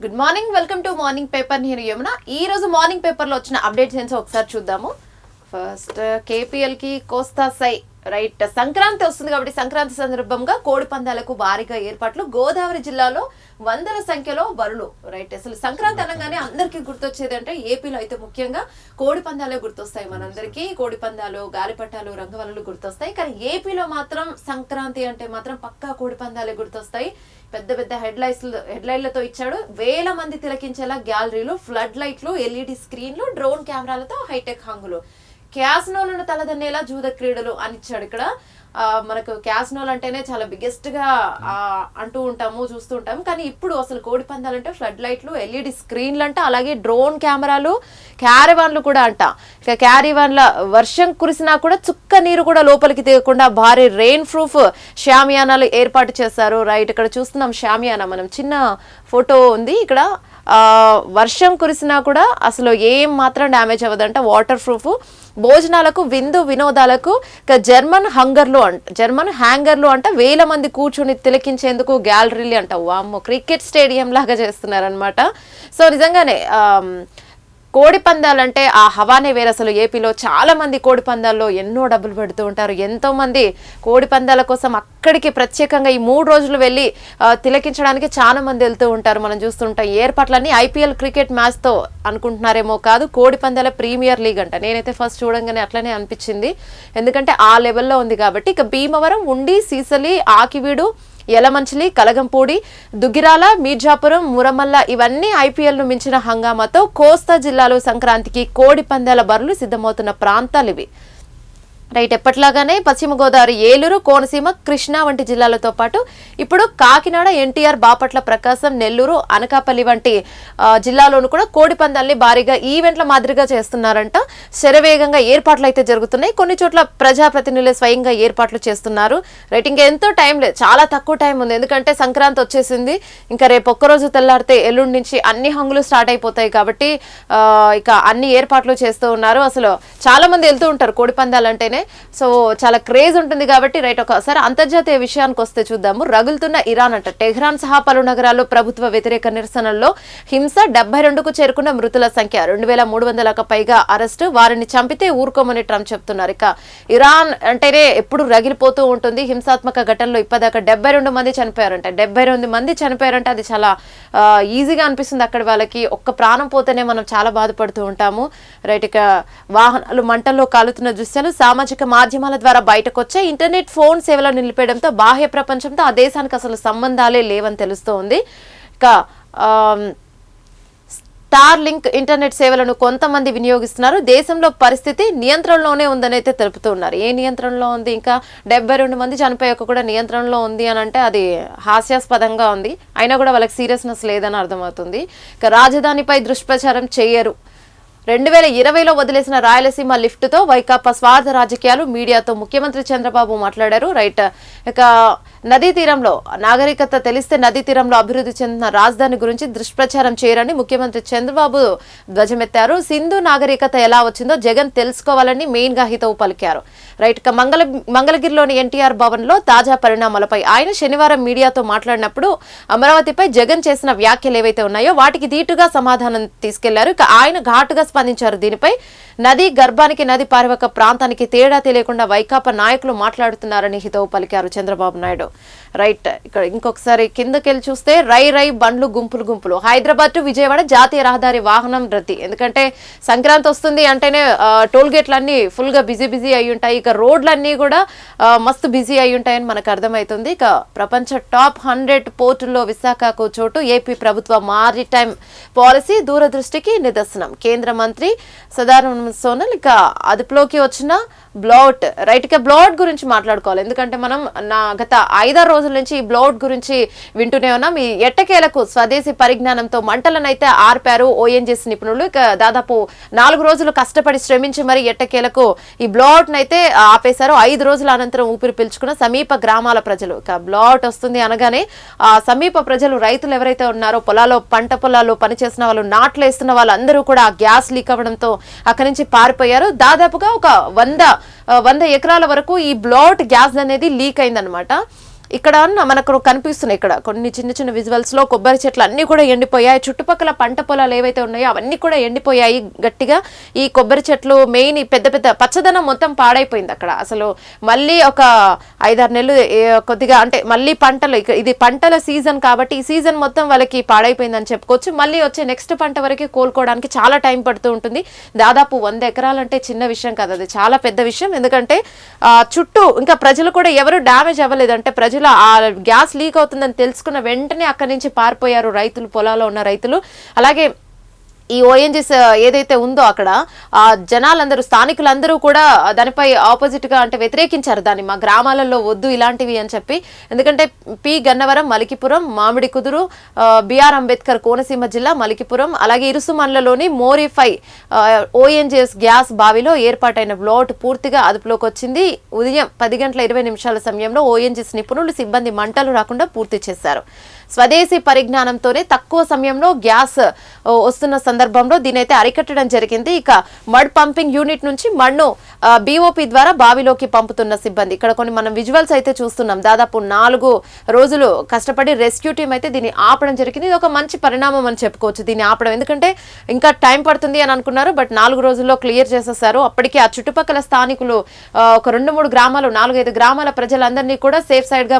Good morning, welcome to morning paper. నేను యమున. ఈ రోజు మార్నింగ్ పేపర్ లో వచ్చిన అప్డేట్స్ ఏంటో ఒకసారి చూద్దాము. ఫస్ట్ కేపీఎల్ కి కోస్తా సై రైట్. సంక్రాంతి వస్తుంది కాబట్టి సంక్రాంతి సందర్భంగా కోడి పందాలకు భారీగా ఏర్పాట్లు. గోదావరి జిల్లాలో వందల సంఖ్యలో బరులు రైట్. అసలు సంక్రాంతి అనగానే అందరికీ గుర్తొచ్చేది అంటే ఏపీలో అయితే ముఖ్యంగా కోడి పందాలే గుర్తొస్తాయి. మనందరికీ కోడి పందాలు, గాలిపటాలు, రంగవల్లులు గుర్తొస్తాయి. కానీ ఏపీలో మాత్రం సంక్రాంతి అంటే మాత్రం పక్కా కోడి పందాలే గుర్తొస్తాయి. పెద్ద పెద్ద హెడ్లైన్లతో ఇచ్చాడు. వేల మంది తిలకించేలా గ్యాలరీలు, ఫ్లడ్ లైట్లు, ఎల్ఈడి స్క్రీన్లు, డ్రోన్ కెమెరాలతో హైటెక్ హంగులు, క్యాసినోలను తలదన్నేలా జూద క్రీడలు అని ఇచ్చాడు. ఇక్కడ మనకు క్యాసినోలు అంటేనే చాలా బిగ్గెస్ట్ గా అంటూ ఉంటాము, చూస్తూ ఉంటాము. కానీ ఇప్పుడు అసలు కోడి పందాలంటే ఫ్లడ్ లైట్లు, ఎల్ఈడి స్క్రీన్లు అంట, అలాగే డ్రోన్ కెమెరాలు, క్యారివాన్లు కూడా అంట. ఇక క్యారివాన్ల వర్షం కురిసినా కూడా చుక్క నీరు కూడా లోపలికి దిగకుండా భారీ రెయిన్ ప్రూఫ్ షామియానాలు ఏర్పాటు చేశారు. రైట్, ఇక్కడ చూస్తున్నాం షామియానా. మనం చిన్న ఫోటో ఉంది ఇక్కడ. వర్షం కురిసినా కూడా అసలు ఏం మాత్రం డ్యామేజ్ అవ్వదంట. Water proof. భోజనాలకు, విందు వినోదాలకు జర్మన్ హ్యాంగర్లు అంట. వేల మంది కూర్చుని తిలకించేందుకు గ్యాలరీలు అంట. వామ్మో, క్రికెట్ స్టేడియం లాగా చేస్తున్నారనమాట. సో నిజంగానే కోడి పందాలంటే ఆ హవానే వేరు. అసలు ఏపీలో చాలా మంది కోడి పందాల్లో ఎన్నో డబ్బులు పెడుతూ ఉంటారు. ఎంతో మంది కోడి పందాల కోసం అక్కడికి ప్రత్యేకంగా ఈ 3 రోజులు వెళ్ళి తిలకించడానికి చాలా మంది వెళ్తూ ఉంటారు. మనం చూస్తుంటాం. ఏర్పాట్లన్నీ ఐపీఎల్ క్రికెట్ మ్యాచ్ తో అనుకుంటున్నారేమో కాదు, కోడి పందాల ప్రీమియర్ లీగ్ అంట. నేనైతే ఫస్ట్ చూడంగానే అట్లనే అనిపించింది, ఎందుకంటే ఆ లెవెల్లో ఉంది కాబట్టి. ఇక భీమవరం, ఉండి, సీసలి, ఆకివీడు, యలమంచిలి, కలగంపూడి, దుగ్గిరాల, మీర్జాపురం, మురమల్ల ఇవన్నీ ఐపీఎల్ ను మించిన హంగామాతో కోస్తా జిల్లాలో సంక్రాంతికి కోడి పందాల బరులు సిద్ధమవుతున్న ప్రాంతాలు ఇవి. రైట్, ఎప్పట్లాగానే పశ్చిమ గోదావరి, ఏలూరు, కోనసీమ, కృష్ణా వంటి జిల్లాలతో పాటు ఇప్పుడు కాకినాడ, ఎన్టీఆర్, బాపట్ల, ప్రకాశం, నెల్లూరు, అనకాపల్లి వంటి జిల్లాలోనూ కూడా కోడి పందాల్ని భారీగా ఈవెంట్ల మాదిరిగా చేస్తున్నారంట. శరవేగంగా ఏర్పాట్లు అయితే జరుగుతున్నాయి. కొన్ని చోట్ల ప్రజాప్రతినిధులే స్వయంగా ఏర్పాట్లు చేస్తున్నారు. రైట్, ఇంకా ఎంతో టైం లేదు, చాలా తక్కువ టైం ఉంది. ఎందుకంటే సంక్రాంతి వచ్చేసింది. ఇంకా రేపు ఒక్కరోజు తెల్లారితే ఎల్లుండి నుంచి అన్ని హంగులు స్టార్ట్ అయిపోతాయి కాబట్టి ఇక అన్ని ఏర్పాట్లు చేస్తూ ఉన్నారు. అసలు చాలా మంది వెళ్తూ ఉంటారు కోడి పందాలంటేనే. సో చాలా క్రేజ్ ఉంటుంది కాబట్టి. రైట్, ఒకసారి అంతర్జాతీయ విషయానికి వస్తే చూద్దాము. రగులుతున్న ఇరాన్ అంట. టెహ్రాన్ సహా పలు నగరాల్లో ప్రభుత్వ వ్యతిరేక నిరసనల్లో హింస. 72కు చేరుకున్న మృతుల సంఖ్య. 2300కు పైగా అరెస్టు. వారిని చంపితే ఊరుకోమని ట్రంప్ చెప్తున్నారు. ఇక ఇరాన్ అంటేనే ఎప్పుడు రగిలిపోతూ ఉంటుంది. హింసాత్మక ఘటనలో ఇప్పటిదాకా 72 మంది చనిపోయారంట. 72 మంది చనిపోయారంటే అది చాలా ఈజీగా అనిపిస్తుంది అక్కడ వాళ్ళకి. ఒక్క ప్రాణం పోతేనే మనం చాలా బాధపడుతూ ఉంటాము. రైట్, ఇక వాహనాలు మంటల్లో కాలుతున్న దృశ్యాలు సామాజిక మాధ్యమాల ద్వారా బయటకు వచ్చే ఇంటర్నెట్, ఫోన్ సేవలను నిలిపేయడంతో బాహ్య ప్రపంచంతో ఆ దేశానికి అసలు సంబంధాలే లేవని తెలుస్తోంది. ఇక స్టార్ లింక్ ఇంటర్నెట్ సేవలను కొంతమంది వినియోగిస్తున్నారు. దేశంలో పరిస్థితి నియంత్రణలోనే ఉందని అయితే తెలుపుతున్నారు. ఏ నియంత్రణలో ఉంది? ఇంకా 72 మంది చనిపోయాక కూడా నియంత్రణలో ఉంది అని అంటే అది హాస్యాస్పదంగా ఉంది. అయినా కూడా వాళ్ళకి సీరియస్నెస్ లేదని అర్థమవుతుంది. ఇక రాజధానిపై దుష్ప్రచారం చేయరు. 2020లో వదిలేసిన రాయలసీమ లిఫ్ట్తో వైకాపా స్వార్థ రాజకీయాలు. మీడియాతో ముఖ్యమంత్రి చంద్రబాబు మాట్లాడారు. రైట్, ఇక నదీ తీరంలో నాగరికత తెలిస్తే నదీ తీరంలో అభివృద్ధి చెందిన రాజధాని గురించి దుష్ప్రచారం చేయరని ముఖ్యమంత్రి చంద్రబాబు ధ్వజమెత్తారు. సింధు నాగరికత ఎలా వచ్చిందో జగన్ తెలుసుకోవాలని మెయిన్ గా హితవు పలికారు. రైట్, ఇక మంగళగిరిలోని ఎన్టీఆర్ భవన్ లో తాజా పరిణామాలపై ఆయన శనివారం మీడియాతో మాట్లాడినప్పుడు అమరావతిపై జగన్ చేసిన వ్యాఖ్యలు ఏవైతే ఉన్నాయో వాటికి ధీటుగా సమాధానం తీసుకెళ్లారు. ఇక ఆయన ఘాటుగా స్పందించారు. దీనిపై నది గర్భానికి, నది పారివాహక ప్రాంతానికి తేడా తెలియకుండా వైకాపా నాయకులు మాట్లాడుతున్నారని హితవు పలికారు చంద్రబాబు నాయుడు. రైట్, ఇక్కడ ఇంకొకసారి కిందకెళ్ళి చూస్తే రై బండ్లు గుంపులు. హైదరాబాద్ టు విజయవాడ జాతీయ రహదారి వాహనం రద్దీ. ఎందుకంటే సంక్రాంతి వస్తుంది అంటేనే టోల్ గేట్లన్నీ ఫుల్ గా బిజీ అయి ఉంటాయి. ఇక రోడ్లన్నీ కూడా మస్తు బిజీ అయి ఉంటాయని మనకు అర్థమవుతుంది. ఇక ప్రపంచ టాప్ 100 పోర్టుల్లో విశాఖకు చోటు. ఏపీ ప్రభుత్వ మారిటైమ్ పాలసీ దూరదృష్టికి నిదర్శనం. కేంద్ర మంత్రి సదానంద సోనల్ ఇక అదుపులోకి వచ్చిన బ్లౌట్. రైట్, ఇక బ్లౌట్ గురించి మాట్లాడుకోవాలి. ఎందుకంటే మనం గత 5-6 రోజుల నుంచి ఈ బ్లౌట్ గురించి వింటూనే ఉన్నాం. ఈ ఎట్టకేలకు స్వదేశీ పరిజ్ఞానంతో మంటలనైతే ఆర్పారు ఓఎన్జీసీ నిపుణులు. ఇక దాదాపు 4 రోజులు కష్టపడి శ్రమించి మరి ఎట్టకేలకు ఈ బ్లౌట్ నైతే ఆపేశారు. 5 రోజుల అనంతరం ఊపిరి పీల్చుకున్న సమీప గ్రామాల ప్రజలు. ఇక బ్లౌట్ వస్తుంది అనగానే ఆ సమీప ప్రజలు, రైతులు ఎవరైతే ఉన్నారో పంట పొలాల్లో పనిచేసిన వాళ్ళు, నాట్లు వేస్తున్న వాళ్ళందరూ కూడా ఆ గ్యాస్ లీక్ అవ్వడంతో అక్కడి నుంచి పారిపోయారు. దాదాపుగా ఒక 100 ఎకరాల వరకు ఈ బ్లౌట్ గ్యాస్ అనేది లీక్ అయిందనమాట. ఇక్కడ మనకు కనిపిస్తున్నాయి ఇక్కడ కొన్ని చిన్న చిన్న విజువల్స్ లో కొబ్బరి చెట్లు అన్ని కూడా ఎండిపోయాయి. చుట్టుపక్కల పంట పొలాలు ఏవైతే ఉన్నాయో అవన్నీ కూడా ఎండిపోయాయి గట్టిగా. ఈ కొబ్బరి చెట్లు మెయిన్ పెద్ద పెద్ద పచ్చదనం మొత్తం పాడైపోయింది అక్కడ. అసలు మళ్ళీ ఒక 5-6 నెలలు కొద్దిగా అంటే మళ్ళీ పంటలు, ఇది పంటల సీజన్ కాబట్టి ఈ సీజన్ మొత్తం వాళ్ళకి పాడైపోయిందని చెప్పుకోవచ్చు. మళ్ళీ వచ్చే నెక్స్ట్ పంట వరకు కోలుకోవడానికి చాలా టైం పడుతూ ఉంటుంది. దాదాపు 100 ఎకరాలంటే చిన్న విషయం కాదు, అది చాలా పెద్ద విషయం. ఎందుకంటే చుట్టూ ఇంకా ప్రజలు కూడా ఎవరు డ్యామేజ్ అవ్వలేదు. అంటే ప్రజలు ఆ గ్యాస్ లీక్ అవుతుందని తెలుసుకున్న వెంటనే అక్కడి నుంచి పారిపోయారు రైతులు, పొలాల్లో ఉన్న రైతులు. అలాగే ఈ ఓఎన్జీసీ ఏదైతే ఉందో అక్కడ ఆ జనాలందరూ, స్థానికులందరూ కూడా దానిపై ఆపోజిట్ గా అంటే వ్యతిరేకించారు దాన్ని, మా గ్రామాలలో వద్దు ఇలాంటివి అని చెప్పి. ఎందుకంటే పి గన్నవరం, మలికిపురం, మామిడి కుదురు, బిఆర్ అంబేద్కర్ కోనసీమ జిల్లా మలికిపురం, అలాగే ఇరుసుమండలలోని మోరిఫై ఓఎన్జీఎస్ గ్యాస్ బావిలో ఏర్పాటైన బ్లాట్ పూర్తిగా అదుపులోకి వచ్చింది. ఉదయం 10:20 సమయంలో ఓఎన్జీఎస్ నిపుణులు సిబ్బంది మంటలు రాకుండా పూర్తి చేశారు. స్వదేశీ పరిజ్ఞానంతోనే తక్కువ సమయంలో గ్యాస్ వస్తున్న సందర్భంలో దీనైతే అరికట్టడం జరిగింది. ఇక మడ్ పంపింగ్ యూనిట్ నుంచి మడ్ను బీఓపీ ద్వారా బావిలోకి పంపుతున్న సిబ్బంది. ఇక్కడ కొన్ని మనం విజువల్స్ అయితే చూస్తున్నాం. దాదాపు 4 రోజులు కష్టపడి రెస్క్యూ టీం అయితే దీన్ని ఆపడం జరిగింది. ఇది ఒక మంచి పరిణామం అని చెప్పుకోవచ్చు దీన్ని ఆపడం. ఎందుకంటే ఇంకా టైం పడుతుంది అని అనుకున్నారు, బట్ 4 రోజుల్లో క్లియర్ చేసేసారు. అప్పటికి ఆ చుట్టుపక్కల స్థానికులు ఒక 2-3 గ్రామాలు, 4-5 గ్రామాల ప్రజలందరినీ కూడా సేఫ్ సైడ్ గా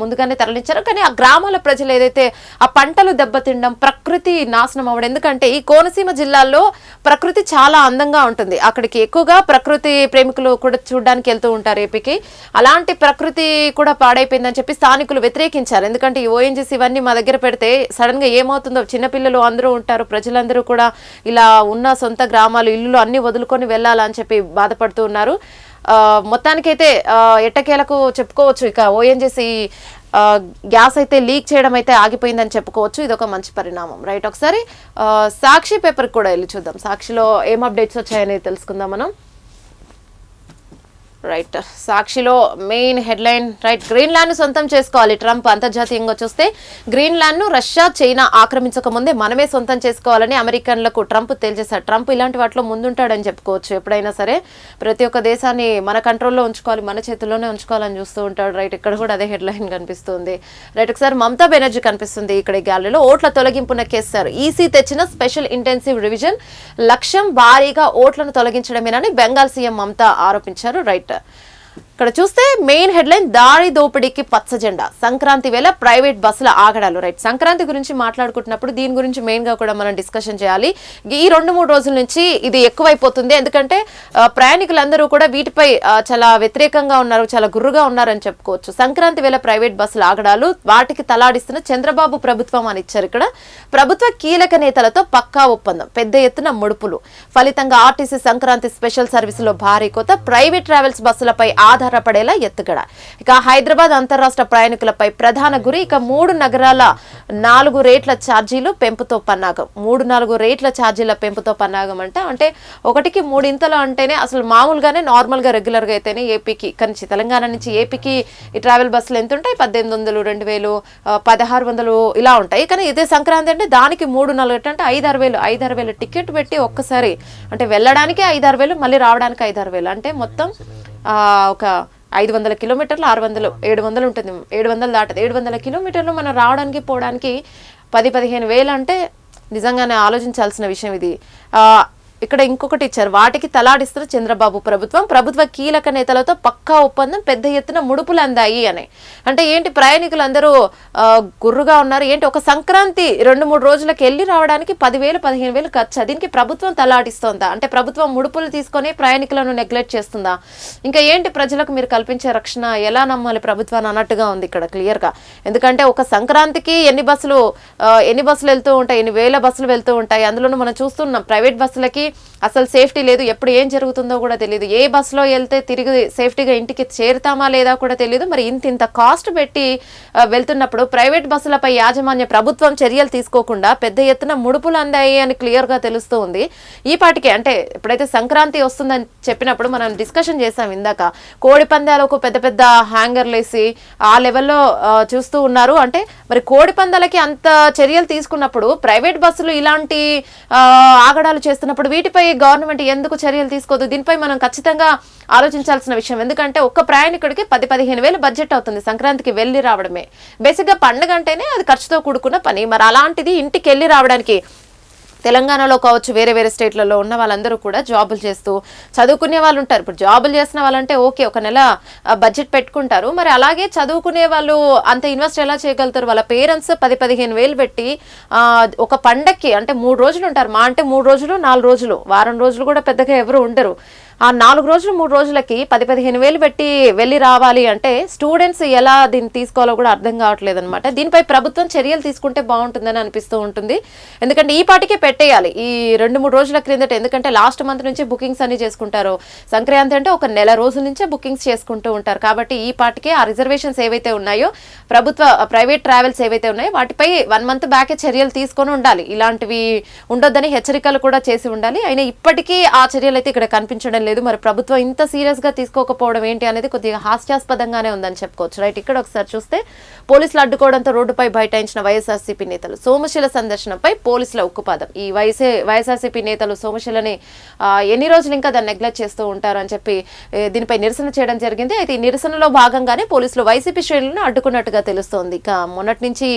ముందుగానే తరలించారు. కానీ ఆ గ్రామాల ప్రజలు ఏదైతే ఆ పంటలు దెబ్బతినడం, ప్రకృతి నాశనం అవ్వడం. ఎందుకంటే ఈ కోనసీమ జిల్లాలో ప్రకృతి చాలా అందంగా ఉంటుంది. అక్కడికి ఎక్కువగా ప్రకృతి ప్రేమికులు కూడా చూడడానికి వెళ్తూ ఉంటారు ఏపీకి. అలాంటి ప్రకృతి కూడా పాడైపోయిందని చెప్పి స్థానికులు వ్యతిరేకించారు. ఎందుకంటే ఈ ఓఎన్జీసీ ఇవన్నీ మా దగ్గర పెడితే సడన్ గా ఏమవుతుందో, చిన్నపిల్లలు అందరూ ఉంటారు, ప్రజలందరూ కూడా ఇలా ఉన్న సొంత గ్రామాలు, ఇల్లు అన్ని వదులుకొని వెళ్ళాలని చెప్పి బాధపడుతూ ఉన్నారు. మొత్తానికైతే ఎట్టకేలకు చెప్పుకోవచ్చు ఇక ఓఎన్జీసీ గ్యాస్ అయితే లీక్ చేయడం అయితే ఆగిపోయిందని చెప్పుకోవచ్చు. ఇది ఒక మంచి పరిణామం, రైట్. ఒకసారి సాక్షి పేపర్ కూడా వెళ్ళి చూద్దాం. సాక్షిలో ఏం అప్డేట్స్ వచ్చాయని తెలుసుకుందాం మనం. రైట్, సాక్షిలో మెయిన్ హెడ్లైన్, రైట్, గ్రీన్లాండ్ ను సొంతం చేసుకోవాలి ట్రంప్. అంతర్జాతీయంగా చూస్తే గ్రీన్లాండ్ ను రష్యా, చైనా ఆక్రమించక ముందే మనమే సొంతం చేసుకోవాలని అమెరికన్లకు ట్రంప్ తేల్చేశారు. ట్రంప్ ఇలాంటి వాటిలో ముందుంటాడని చెప్పుకోవచ్చు. ఎప్పుడైనా సరే ప్రతి ఒక్క దేశాన్ని మన కంట్రోల్లో ఉంచుకోవాలి, మన చేతుల్లోనే ఉంచుకోవాలని చూస్తూ ఉంటాడు, రైట్. ఇక్కడ కూడా అదే హెడ్లైన్ కనిపిస్తుంది, రైట్. ఒకసారి మమతా బెనర్జీ కనిపిస్తుంది ఇక్కడ ఈ గ్యాలరీలో. ఓట్ల తొలగింపున కేసారు. ఈసీ తెచ్చిన స్పెషల్ ఇంటెన్సివ్ రివిజన్ లక్ష్యం భారీగా ఓట్లను తొలగించడమేనని బెంగాల్ సీఎం మమతా ఆరోపించారు, రైట్. ఇక్కడ చూస్తే మెయిన్ హెడ్లైన్, దారి దోపిడీకి పచ్చ జెండా, సంక్రాంతి వేళ ప్రైవేట్ బస్సుల ఆగడాలు, రైట్. సంక్రాంతి గురించి మాట్లాడుకుంటున్నప్పుడు దీని గురించి మెయిన్ గా కూడా మనం డిస్కషన్ చేయాలి. ఈ 2-3 రోజుల నుంచి ఇది ఎక్కువైపోతుంది. ఎందుకంటే ప్రయాణికులందరూ కూడా వీటిపై చాలా వ్యతిరేకంగా ఉన్నారు, చాలా గుర్రుగా ఉన్నారని చెప్పుకోవచ్చు. సంక్రాంతి వేళ ప్రైవేట్ బస్సుల ఆగడాలు, వాటికి తలాడిస్తున్న చంద్రబాబు ప్రభుత్వం అని ఇచ్చారు ఇక్కడ. ప్రభుత్వ కీలక నేతలతో పక్కా ఒప్పందం, పెద్ద ఎత్తున ముడుపులు, ఫలితంగా ఆర్టీసీ సంక్రాంతి స్పెషల్ సర్వీసులో భారీ కోత, ప్రైవేట్ ట్రావెల్స్ బస్సులపై ఆధారపడేలా ఎత్తుగడ. ఇక హైదరాబాద్ అంతర్రాష్ట్ర ప్రయాణికులపై ప్రధాన గురి. ఇక 3 నగరాల 4 రేట్ల ఛార్జీలు పెంపుతో పన్నాగం. 3-4 రేట్ల ఛార్జీల పెంపుతో పన్నాగం అంటే 1కి 3 ఇంతలు అంటేనే అసలు మామూలుగానే నార్మల్ గా రెగ్యులర్ గా అయితేనే ఏపీకి, కానీ తెలంగాణ నుంచి ఏపీకి ఈ ట్రావెల్ బస్సులు ఎంత ఉంటాయి? 1800, 2000, 1600 ఇలా ఉంటాయి. కానీ ఇదే సంక్రాంతి అంటే దానికి 3-4 అంటే 5-6 వేలు టికెట్ పెట్టి ఒక్కసారి అంటే వెళ్ళడానికి 5-6 వేలు, మళ్ళీ రావడానికి 5-6 వేలు, అంటే మొత్తం ఒక 500 కిలోమీటర్లు, 600, 700 ఉంటుంది. 700 దాటది. 700 కిలోమీటర్లు మనం రావడానికి పోవడానికి 10-15 వేలు అంటే నిజంగానే ఆలోచించాల్సిన విషయం ఇది. ఇక్కడ ఇంకొకటి ఇచ్చారు, వాటికి తలాడిస్తున్న చంద్రబాబు ప్రభుత్వం, ప్రభుత్వ కీలక నేతలతో పక్కా ఒప్పందం, పెద్ద ఎత్తున ముడుపులు అందాయి అని. అంటే ఏంటి, ప్రయాణికులందరూ గుర్రుగా ఉన్నారు. ఏంటి, ఒక సంక్రాంతి 2-3 రోజులకు వెళ్ళి రావడానికి 10,000-15,000 ఖర్చు, దీనికి ప్రభుత్వం తలాడిస్తోందా? అంటే ప్రభుత్వం ముడుపులు తీసుకొని ప్రయాణికులను నెగ్లెక్ట్ చేస్తుందా? ఇంకా ఏంటి, ప్రజలకు మీరు కల్పించే రక్షణ ఎలా నమ్మాలి ప్రభుత్వాన్ని అన్నట్టుగా ఉంది ఇక్కడ క్లియర్ గా. ఎందుకంటే ఒక సంక్రాంతికి ఎన్ని బస్సులు వెళ్తూ ఉంటాయి, ఎన్ని వేల బస్సులు వెళ్తూ ఉంటాయి. అందులోనూ మనం చూస్తున్నాం ప్రైవేట్ బస్సులకి అసలు సేఫ్టీ లేదు, ఎప్పుడు ఏం జరుగుతుందో కూడా తెలియదు. ఏ బస్సులో వెళ్తే తిరిగి సేఫ్టీగా ఇంటికి చేరుతామా లేదా కూడా తెలియదు. మరి ఇంత కాస్ట్ పెట్టి వెళ్తున్నప్పుడు ప్రైవేట్ బస్సులపై యాజమాన్య ప్రభుత్వం చర్యలు తీసుకోకుండా పెద్ద ఎత్తున ముడుపులు అందాయి అని క్లియర్ గా తెలుస్తూ ఉంది. ఈ పాటికే అంటే ఎప్పుడైతే సంక్రాంతి వస్తుందని చెప్పినప్పుడు మనం డిస్కషన్ చేసాం ఇందాక, కోడి పందాలకు పెద్ద పెద్ద హ్యాంగర్లు వేసి ఆ లెవెల్లో చూస్తూ ఉన్నారు. అంటే మరి కోడి పందాలకి అంత చర్యలు తీసుకున్నప్పుడు ప్రైవేట్ బస్సులు ఇలాంటి ఆగడాలు చేస్తున్నప్పుడు వీటిపై గవర్నమెంట్ ఎందుకు చర్యలు తీసుకోదు? దీనిపై మనం ఖచ్చితంగా ఆలోచించాల్సిన విషయం. ఎందుకంటే ఒక్క ప్రయాణికుడికి 10-15 వేలు బడ్జెట్ అవుతుంది సంక్రాంతికి వెళ్ళి రావడమే. బేసిక్గా పండుగ అంటేనే అది ఖర్చుతో కూడుకున్న పని. మరి అలాంటిది ఇంటికి వెళ్ళి రావడానికి తెలంగాణలో కావచ్చు, వేరే వేరే స్టేట్లలో ఉన్న వాళ్ళందరూ కూడా జాబులు చేస్తూ చదువుకునే వాళ్ళు ఉంటారు. ఇప్పుడు జాబులు చేసిన వాళ్ళంటే ఓకే, ఒక నెల బడ్జెట్ పెట్టుకుంటారు. మరి అలాగే చదువుకునే వాళ్ళు అంత ఇన్వెస్ట్ ఎలా చేయగలుగుతారు? వాళ్ళ పేరెంట్స్ 10-15 వేలు పెట్టి ఒక పండక్కి అంటే 3 రోజులు ఉంటారు, మా అంటే 3 రోజులు 4 రోజులు, వారం రోజులు కూడా పెద్దగా ఎవరు ఉండరు. ఆ 4 రోజులు 3 రోజులకి 10-15 వేలు పెట్టి వెళ్ళి రావాలి అంటే స్టూడెంట్స్ ఎలా దీన్ని తీసుకోవాలో కూడా అర్థం కావట్లేదు అనమాట. దీనిపై ప్రభుత్వం చర్యలు తీసుకుంటే బాగుంటుందని అనిపిస్తూ ఉంటుంది. ఎందుకంటే ఈ పాటికే పెట్టేయాలి ఈ 2-3 రోజుల క్రిందట. ఎందుకంటే లాస్ట్ మంత్ నుంచి బుకింగ్స్ అన్ని చేసుకుంటారు. సంక్రాంతి అంటే ఒక నెల రోజుల నుంచే బుకింగ్స్ చేసుకుంటూ ఉంటారు. కాబట్టి ఈ పాటికే ఆ రిజర్వేషన్స్ ఏవైతే ఉన్నాయో, ప్రైవేట్ ట్రావెల్స్ ఏవైతే ఉన్నాయో వాటిపై 1 మంత్ బ్యాకే చర్యలు తీసుకొని ఉండాలి. ఇలాంటివి ఉండొద్దని హెచ్చరికలు కూడా చేసి ఉండాలి. అయినా ఇప్పటికీ ఆ చర్యలు అయితే ఇక్కడ కనిపించడం లేదు. మరి ప్రభుత్వం ఇంత సీరియస్ గా తీసుకోకపోవడం ఏంటి అనేది కొద్దిగా హాస్యాస్పదంగానే ఉందని చెప్పుకోవచ్చు. రైట్, ఇక్కడ ఒకసారి చూస్తే పోలీసులు అడ్డుకోవడంతో రోడ్డుపై బైఠాయించిన వైఎస్ఆర్సీపీ నేతలు. సోమశిల సందర్శనపై పోలీసుల ఉక్కుపాదం. ఈ వైఎస్ఆర్సీపీ నేతలు సోమశిలని ఎన్ని రోజులు ఇంకా దాన్ని నెగ్లెక్ట్ చేస్తూ ఉంటారు అని చెప్పి దీనిపై నిరసన చేయడం జరిగింది. అయితే ఈ నిరసనలో భాగంగానే పోలీసులు వైసీపీ శ్రేణులను అడ్డుకున్నట్టుగా తెలుస్తోంది. ఇక మొన్నటి నుంచి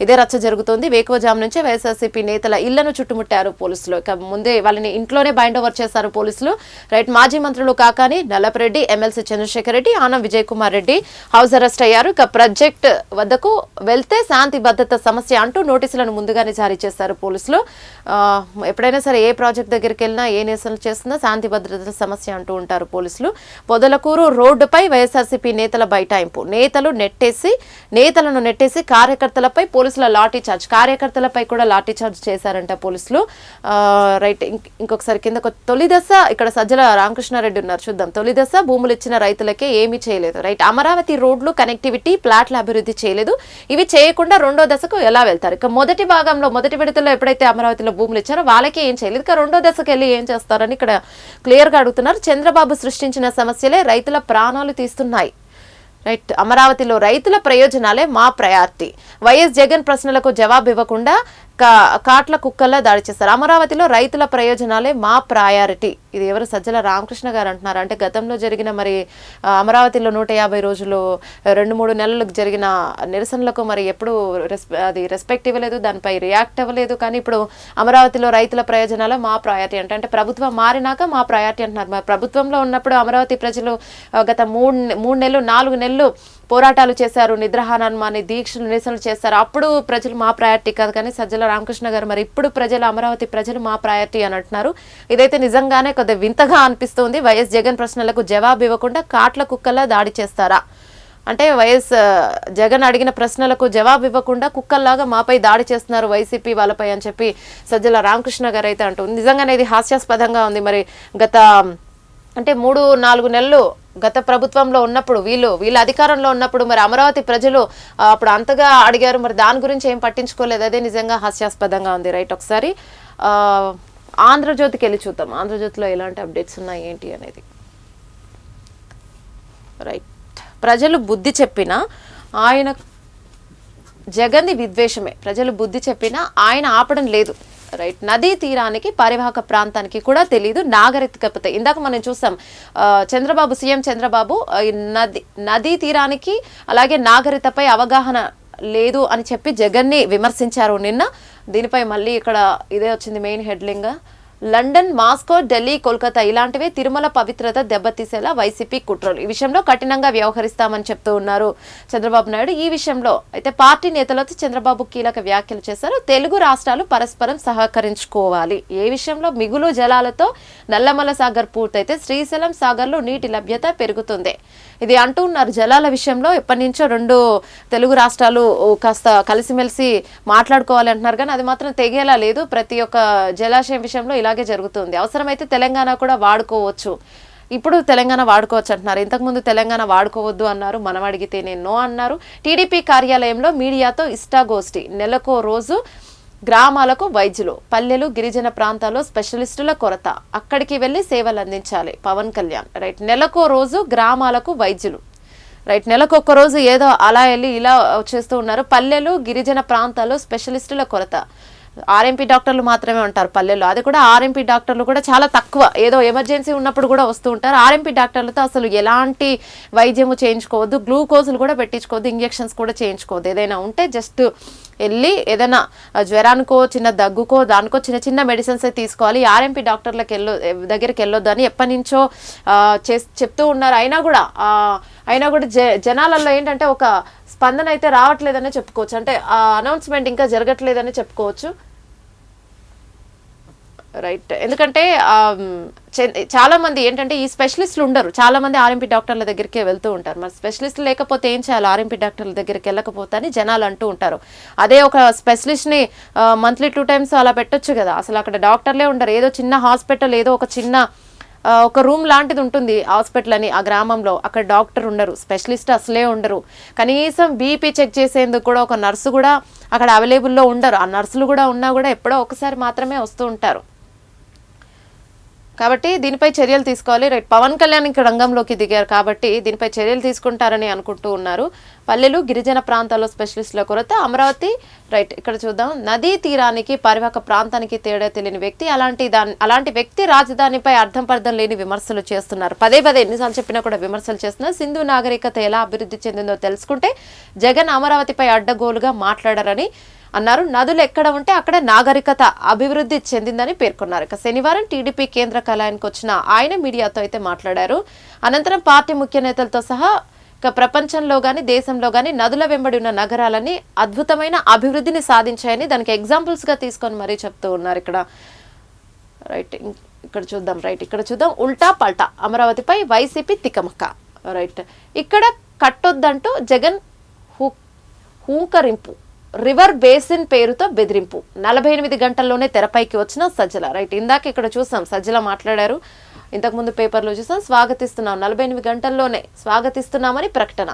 ఇదే రచ్చ జరుగుతోంది. వేకువజాము నుంచే వైఎస్ఆర్సీపీ నేతల ఇళ్లను చుట్టుముట్టారు పోలీసులు. ఇక ముందే వాళ్ళని ఇంట్లోనే బైండ్ ఓవర్ చేశారు పోలీసులు. రైట్, మాజీ మంత్రులు Kakani Nallapareddy, MLC Chandrasekhar Reddy, Anam Vijay Kumar Reddy house arrest అయ్యారు. ఇక ప్రాజెక్ట్ వద్దకు వెళ్తే శాంతి భద్రత సమస్య అంటూ నోటీసులను ముందుగానే జారీ చేశారు పోలీసులు. ఎప్పుడైనా సరే ఏ ప్రాజెక్ట్ దగ్గరికి వెళ్ళినా ఏ నిరసనలు చేస్తున్నా శాంతి భద్రతల సమస్య అంటూ ఉంటారు పోలీసులు. పొదలకూరు రోడ్డుపై వైఎస్ఆర్సీపీ నేతల బైఠాయింపు. నేతలను నెట్టేసి కార్యకర్తలపై పోలీసుల లాఠీ చార్జ్. కార్యకర్తలపై కూడా లాఠీ చార్జ్ చేశారంట పోలీసులు. రైట్, ఇంకొకసారి కింద తొలిదశ ఇక్కడ సజ్జల రామకృష్ణారెడ్డి ఉన్నారు, చూద్దాం. తొలిదశ భూములు ఇచ్చిన రైతులకే ఏమీ చేయలేదు. రైట్, అమరావతి రోడ్లు కనెక్టివిటీ ప్లాట్ల అభివృద్ధి చేయలేదు. ఇవి చేయకుండా రెండో దశకు ఎలా వెళ్తారు? ఇక మొదటి భాగంలో మొదటి విడతలో ఎప్పుడైతే అమరావతిలో భూములు ఇచ్చారో వాళ్ళకే ఏం చేయలేదు. ఇక రెండో దశకు వెళ్ళి ఏం చేస్తారని ఇక్కడ క్లియర్ గా అడుగుతున్నారు. చంద్రబాబు సృష్టించిన సమస్యలే రైతుల ప్రాణాలు తీస్తున్నాయి. రైట్, అమరావతిలో రైతుల ప్రయోజనాలే మా ప్రయారిటీ. వైఎస్ జగన్ ప్రశ్నలకు జవాబు ఇవ్వకుండా కాట్ల కుక్కల్లా దాడి చేస్తారు. అమరావతిలో రైతుల ప్రయోజనాలే మా ప్రయారిటీ. ఇది ఎవరు? సజ్జల రామకృష్ణ గారు అంటున్నారు. అంటే గతంలో జరిగిన మరి అమరావతిలో 150 రోజులు 2-3 నెలలకు జరిగిన నిరసనలకు మరి ఎప్పుడు అది రెస్పెక్ట్ ఇవ్వలేదు, దానిపై రియాక్ట్ అవ్వలేదు. కానీ ఇప్పుడు అమరావతిలో రైతుల ప్రయోజనాలే మా ప్రయారిటీ అంటే ప్రభుత్వం మారినాక మా ప్రయారిటీ అంటున్నారు. మరి ప్రభుత్వంలో ఉన్నప్పుడు అమరావతి ప్రజలు గత 3 నెలలు 4 నెలలు పోరాటాలు చేశారు, నిద్రాహానాన్ని దీక్షలు నిరసనలు చేశారు. అప్పుడు ప్రజలు మా ప్రయారిటీ కాదు. కానీ సజ్జల రామకృష్ణ గారు మరి ఇప్పుడు అమరావతి ప్రజలు మా ప్రయారిటీ అని అంటున్నారు. ఇదైతే నిజంగానే కొద్దిగా వింతగా అనిపిస్తుంది. వైఎస్ జగన్ ప్రశ్నలకు జవాబు ఇవ్వకుండా కాట్ల కుక్కల్లా దాడి చేస్తారా అంటే వైఎస్ జగన్ అడిగిన ప్రశ్నలకు జవాబు ఇవ్వకుండా కుక్కల్లాగా మాపై దాడి చేస్తున్నారు వైసీపీ వాళ్ళపై అని చెప్పి సజ్జల రామకృష్ణ గారు అయితే అంటుంది. నిజంగానే ఇది హాస్యాస్పదంగా ఉంది. మరి గత అంటే 3-4 నెలలు గత ప్రభుత్వంలో ఉన్నప్పుడు వీళ్ళ అధికారంలో ఉన్నప్పుడు మరి అమరావతి ప్రజలు అప్పుడు అంతగా అడిగారు, మరి దాని గురించి ఏం పట్టించుకోలేదు. అదే నిజంగా హాస్యాస్పదంగా ఉంది. రైట్, ఒకసారి ఆంధ్రజ్యోతికి వెళ్ళి చూద్దాం. ఆంధ్రజ్యోతిలో ఎలాంటి అప్డేట్స్ ఉన్నాయి ఏంటి అనేది. రైట్, ప్రజలు బుద్ధి చెప్పినా ఆయన జగన్ది విద్వేషమే. ప్రజలు బుద్ధి చెప్పినా ఆయన ఆపడం లేదు. రైట్, నదీ తీరానికి పరివాహక ప్రాంతానికి కూడా తెలీదు నాగరికత. ఇందాక మనం చూసాం సీఎం చంద్రబాబు నదీ తీరానికి అలాగే నాగరికతపై అవగాహన లేదు అని చెప్పి జగన్ని విమర్శించారు నిన్న. దీనిపై మళ్ళీ ఇక్కడ ఇదే వచ్చింది main heading. London, Moscow, Delhi, Kolkata ఇలాంటివే తిరుమల పవిత్రత దెబ్బతీసేలా వైసీపీ కుట్రలు. ఈ విషయంలో కఠినంగా వ్యవహరిస్తామని చెప్తూ ఉన్నారు చంద్రబాబు నాయుడు. ఈ విషయంలో అయితే పార్టీ నేతలతో చంద్రబాబు కీలక వ్యాఖ్యలు చేశారు. తెలుగు రాష్ట్రాలు పరస్పరం సహకరించుకోవాలి. ఏ విషయంలో మిగులు జలాలతో నల్లమల సాగర్ పూర్తయితే శ్రీశైలం సాగర్లో నీటి లభ్యత పెరుగుతుంది. ఇది అంటూ ఉన్నారు. జలాల విషయంలో ఎప్పటి నుంచో 2 తెలుగు రాష్ట్రాలు కాస్త కలిసిమెలిసి మాట్లాడుకోవాలి అంటున్నారు. కానీ అది మాత్రం తెగేలా లేదు. ప్రతి ఒక్క జలాశయం విషయంలో ఇలాగే జరుగుతుంది. అవసరమైతే తెలంగాణ కూడా వాడుకోవచ్చు. ఇప్పుడు తెలంగాణ వాడుకోవచ్చు అంటున్నారు. ఇంతకుముందు తెలంగాణ వాడుకోవద్దు అన్నారు. మనం అడిగితే నేను నో అన్నారు. టీడీపీ కార్యాలయంలో మీడియాతో ఇష్టాగోష్ఠి. నెలకో రోజు గ్రామాలకు వైద్యులు, పల్లెలు గిరిజన ప్రాంతాల్లో స్పెషలిస్టుల కొరత, అక్కడికి వెళ్లి సేవలు అందించాలి పవన్ కళ్యాణ్. రైట్, నెలకో రోజు గ్రామాలకు వైద్యులు. రైట్, నెలకొక్క రోజు ఏదో అలా వెళ్ళి ఇలా వచ్చేస్తూ ఉన్నారు. పల్లెలు గిరిజన ప్రాంతాల్లో స్పెషలిస్టుల కొరత. ఆర్ఎంపీ డాక్టర్లు మాత్రమే ఉంటారు పల్లెల్లో, అది కూడా ఆర్ఎంపీ డాక్టర్లు కూడా చాలా తక్కువ, ఏదో ఎమర్జెన్సీ ఉన్నప్పుడు కూడా వస్తూ ఉంటారు. ఆర్ఎంపీ డాక్టర్లతో అసలు ఎలాంటి వైద్యము చేయించుకోవద్దు, గ్లూకోజులు కూడా పెట్టించుకోవద్దు, ఇంజెక్షన్స్ కూడా చేయించుకోవద్దు. ఏదైనా ఉంటే జస్ట్ వెళ్ళి ఏదైనా జ్వరానికో చిన్న దగ్గుకో దానికో చిన్న చిన్న మెడిసిన్స్ తీసుకోవాలి. ఆర్ఎంపీ డాక్టర్లకు దగ్గరికి వెళ్ళొద్దు అని ఎప్పటి నుంచో చెప్తూ ఉన్నారు. అయినా కూడా జనాలలో ఏంటంటే ఒక స్పందన అయితే రావట్లేదనే చెప్పుకోవచ్చు, అంటే ఆ అనౌన్స్మెంట్ ఇంకా జరగట్లేదని చెప్పుకోవచ్చు. రైట్, ఎందుకంటే చాలా మంది ఏంటంటే ఈ స్పెషలిస్టులు ఉండరు, చాలా మంది ఆర్ఎంపీ డాక్టర్ల దగ్గరికే వెళ్తూ ఉంటారు. మరి స్పెషలిస్టులు లేకపోతే ఏం చేయాలి, ఆర్ఎంపీ డాక్టర్ల దగ్గరికి వెళ్ళకపోతే అని జనాలు అంటూ ఉంటారు. అదే ఒక స్పెషలిస్ట్ని మంత్లీ 2 times అలా పెట్టొచ్చు కదా, అసలు అక్కడ డాక్టర్లే ఉండరు. ఏదో చిన్న హాస్పిటల్, ఏదో ఒక చిన్న ఒక రూమ్ లాంటిది ఉంటుంది హాస్పిటల్ అని ఆ గ్రామంలో, అక్కడ డాక్టర్ ఉండరు, స్పెషలిస్ట్ అసలే ఉండరు. కనీసం బీపీ చెక్ చేసేందుకు కూడా ఒక నర్సు కూడా అక్కడ అవైలబుల్లో ఉండరు. ఆ నర్సులు కూడా ఉన్నా కూడా ఎప్పుడో ఒకసారి మాత్రమే వస్తూ ఉంటారు. కాబట్టి దీనిపై చర్యలు తీసుకోవాలి. రైట్, పవన్ కళ్యాణ్ ఇక్కడ రంగంలోకి దిగారు కాబట్టి దీనిపై చర్యలు తీసుకుంటారని అనుకుంటూ ఉన్నారు. పల్లెలు గిరిజన ప్రాంతాల్లో స్పెషలిస్టుల కొరత, అమరావతి. రైట్, ఇక్కడ చూద్దాం. నదీ తీరానికి పరివాహక ప్రాంతానికి తేడా తెలియని వ్యక్తి, అలాంటి వ్యక్తి రాజధానిపై అర్థం పర్థం లేని విమర్శలు చేస్తున్నారు. పదే ఎన్నిసార్లు చెప్పినా కూడా విమర్శలు చేస్తున్నారు. సింధు నాగరికత ఎలా అభివృద్ధి చెందిందో తెలుసుకుంటే జగన్ అమరావతిపై అడ్డగోలుగా మాట్లాడారని అన్నారు. నదులు ఎక్కడ ఉంటే అక్కడ నాగరికత అభివృద్ధి చెందిందని పేర్కొన్నారు. ఇక శనివారం టీడీపీ కేంద్ర కార్యాలయానికి వచ్చిన ఆయన మీడియాతో అయితే మాట్లాడారు. అనంతరం పార్టీ ముఖ్య నేతలతో సహా ఇక ప్రపంచంలో గాని దేశంలో గాని నదుల వెంబడి ఉన్న నగరాలని అద్భుతమైన అభివృద్ధిని సాధించాయని దానికి ఎగ్జాంపుల్స్ గా తీసుకొని మరీ చెప్తూ ఉన్నారు. ఇక్కడ రైట్, ఇక్కడ చూద్దాం. ఉల్టా పల్టా అమరావతిపై వైసీపీ తికమక. రైట్, ఇక్కడ కట్టొద్దంటూ జగన్ హూంకరింపు, రివర్ బేసిన్ పేరుతో బెదిరింపు, 48 గంటల్లోనే తెరపైకి వచ్చిన సజ్జల. రైట్, ఇందాక ఇక్కడ చూసాం సజ్జల మాట్లాడారు, ఇంతకుముందు పేపర్లో చూసాం. 48 గంటల్లోనే స్వాగతిస్తున్నామని ప్రకటన,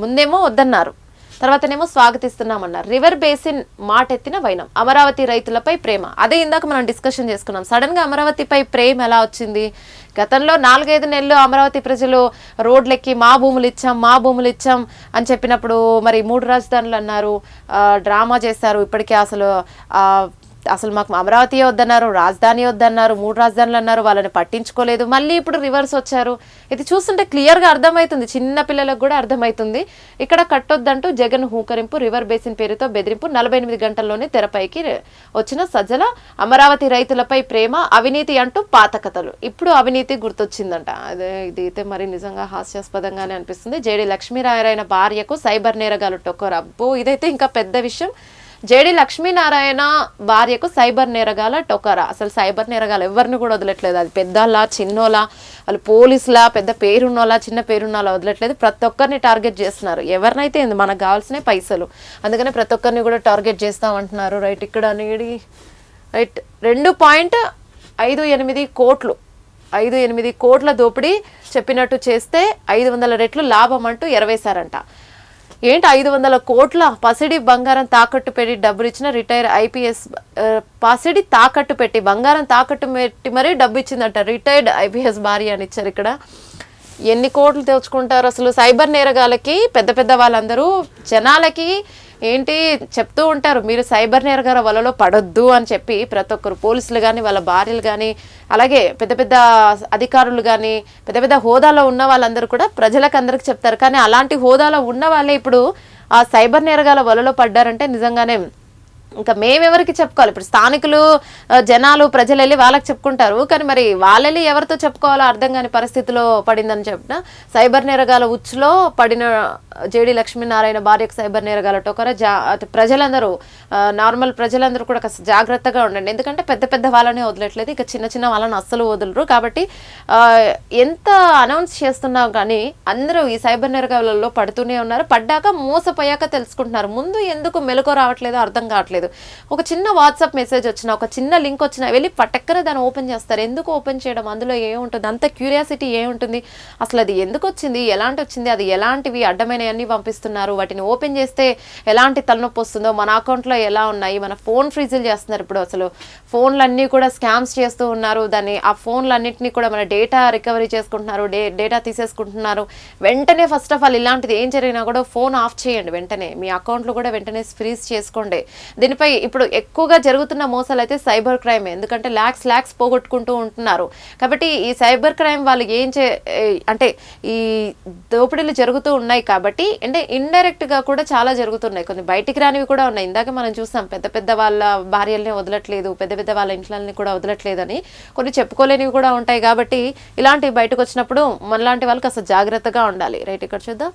ముందేమో వద్దన్నారు, తర్వాతనేమో స్వాగతిస్తున్నామన్నారు. రివర్ బేసిన్ మాటెత్తిన వైనం, అమరావతి రైతులపై ప్రేమ. అదే ఇందాక మనం డిస్కషన్ చేసుకున్నాం, సడన్ గా అమరావతిపై ప్రేమ ఎలా వచ్చింది? గతంలో 4-5 నెలలు అమరావతి ప్రజలు రోడ్లెక్కి మా భూములు ఇచ్చాం అని చెప్పినప్పుడు మరి 3 రాజధానులు అన్నారు, డ్రామా చేశారు. ఇప్పటికే అసలు మాకు అమరావతి వద్దన్నారు, రాజధాని వద్దన్నారు, 3 రాజధానులు అన్నారు, వాళ్ళని పట్టించుకోలేదు. మళ్ళీ ఇప్పుడు రివర్స్ వచ్చారు. ఇది చూస్తుంటే క్లియర్గా అర్థమవుతుంది, చిన్న పిల్లలకు కూడా అర్థమవుతుంది. ఇక్కడ కట్టొద్దంటూ జగన్ హూకరింపు, రివర్ బేసిన్ పేరుతో బెదిరింపు, 48 గంటల్లోనే తెరపైకి వచ్చిన సజ్జల. అమరావతి రైతులపై ప్రేమ, అవినీతి అంటూ పాత కథలు. ఇప్పుడు అవినీతి గుర్తొచ్చిందంట. అదే ఇదైతే మరి నిజంగా హాస్యాస్పదంగానే అనిపిస్తుంది. జేడి లక్ష్మీనారాయణ భార్యకు సైబర్ నేరగాలు టొక్కరు. అబ్బో, ఇదైతే ఇంకా పెద్ద విషయం. జేడి లక్ష్మీనారాయణ భార్యకు సైబర్ నేరగాల టొకరా. అసలు సైబర్ నేరగాలు ఎవరిని కూడా వదలట్లేదు, అది పెద్దలా చిన్నోలా, వాళ్ళు పోలీసులా, పెద్ద పేరున్నోలా చిన్న పేరున్నోలా వదలట్లేదు. ప్రతి ఒక్కరిని టార్గెట్ చేస్తున్నారు. ఎవరినైతే మనకు కావాల్సిన పైసలు, అందుకనే ప్రతి ఒక్కరిని కూడా టార్గెట్ చేస్తామంటున్నారు. రైట్, ఇక్కడ అనేది రైట్ 2.58 కోట్లు, 5-8 కోట్ల దోపిడీ చెప్పినట్టు చేస్తే 500 రెట్లు లాభం అంటూ ఎరవేశారంట. ఏంటి 500 కోట్ల పసిడి బంగారం తాకట్టు పెట్టి డబ్బులు ఇచ్చిన రిటైర్ ఐపీఎస్, పసిడి తాకట్టు పెట్టి బంగారం తాకట్టు పెట్టి మరీ డబ్బు ఇచ్చిందంట రిటైర్డ్ ఐపీఎస్ భార్య అని ఇచ్చారు. ఇక్కడ ఎన్ని కోట్లు తెచ్చుకుంటారు అసలు? సైబర్ నేరగాలకి పెద్ద వాళ్ళందరూ జనాలకి ఏంటి చెప్తూ ఉంటారు, మీరు సైబర్ నేరగాల వలలో పడొద్దు అని చెప్పి ప్రతి ఒక్కరు, పోలీసులు కానీ వాళ్ళ భార్యలు కానీ అలాగే పెద్ద అధికారులు కానీ పెద్ద హోదాలో ఉన్న వాళ్ళందరూ కూడా ప్రజలకు అందరికి చెప్తారు. కానీ అలాంటి హోదాలో ఉన్న వాళ్ళే ఇప్పుడు ఆ సైబర్ నేరగాల వలలో పడ్డారంటే నిజంగానే ఇంకా మేమెవరికి చెప్పుకోవాలి? ఇప్పుడు స్థానికులు, జనాలు, ప్రజలు వెళ్ళి వాళ్ళకి చెప్పుకుంటారు, కానీ మరి వాళ్ళెళ్ళి ఎవరితో చెప్పుకోవాలో అర్థం కాని పరిస్థితిలో పడిందని చెప్పిన సైబర్ నేరగాల ఉచ్చులో పడిన జేడి లక్ష్మీనారాయణ భార్యకు సైబర్ నేరగాల టొకర. ప్రజలందరూ, నార్మల్ ప్రజలందరూ కూడా కాస్త జాగ్రత్తగా ఉండండి, ఎందుకంటే పెద్ద వాళ్ళనే వదలట్లేదు, ఇక చిన్న వాళ్ళని అస్సలు వదలరు. కాబట్టి ఎంత అనౌన్స్ చేస్తున్నా కానీ అందరూ ఈ సైబర్ నేరగాలలో పడుతూనే ఉన్నారు. పడ్డాక మోసపోయాక తెలుసుకుంటున్నారు. ముందు ఎందుకు మెలకు రావట్లేదో అర్థం కావట్లేదు. ఒక చిన్న వాట్సాప్ మెసేజ్ వచ్చినా, ఒక చిన్న లింక్ వచ్చినా వెళ్ళి పట్టక్కన దాన్ని ఓపెన్ చేస్తారు. ఎందుకు ఓపెన్ చేయడం? అందులో ఏముంటుంది? అంత క్యూరియాసిటీ ఏముంటుంది? అసలు అది ఎందుకు వచ్చింది, ఎలాంటి వచ్చింది, అది ఎలాంటివి అడ్డమైన ఉన్నాయన్నీ పంపిస్తున్నారు. వాటిని ఓపెన్ చేస్తే ఎలాంటి తలనొప్పి వస్తుందో, మన అకౌంట్లో ఎలా ఉన్నాయి, మన ఫోన్ ఫ్రీజులు చేస్తున్నారు. ఇప్పుడు అసలు ఫోన్లన్నీ కూడా స్కామ్స్ చేస్తూ ఉన్నారు. ఆ ఫోన్లన్నింటినీ కూడా మన డేటా రికవరీ చేసుకుంటున్నారు, డేటా తీసేసుకుంటున్నారు. వెంటనే ఫస్ట్ ఆఫ్ ఆల్ ఇలాంటిది ఏం జరిగినా కూడా ఫోన్ ఆఫ్ చేయండి. వెంటనే మీ అకౌంట్లో కూడా వెంటనే ఫ్రీజ్ చేసుకోండి. దీనిపై ఇప్పుడు ఎక్కువగా జరుగుతున్న మోసాలు అయితే సైబర్ క్రైమ్. ఎందుకంటే ల్యాక్స్ పోగొట్టుకుంటూ ఉంటున్నారు. కాబట్టి ఈ సైబర్ క్రైమ్ వాళ్ళు అంటే ఈ దోపిడీలు జరుగుతూ ఉన్నాయి కాబట్టి, అంటే ఇండైరెక్ట్ గా కూడా చాలా జరుగుతున్నాయి. కొన్ని బయటికి రానివి కూడా ఉన్నాయి. ఇందాక మనం చూసాం పెద్ద వాళ్ళ భార్యల్ని వదలట్లేదు, పెద్ద వాళ్ళ ఇంట్లని కూడా వదలట్లేదని. కొన్ని చెప్పుకోలేనివి కూడా ఉంటాయి. కాబట్టి ఇలాంటివి బయటకు వచ్చినప్పుడు మనలాంటి వాళ్ళకి అసలు జాగ్రత్తగా ఉండాలి. రైట్, ఇక్కడ చూద్దాం.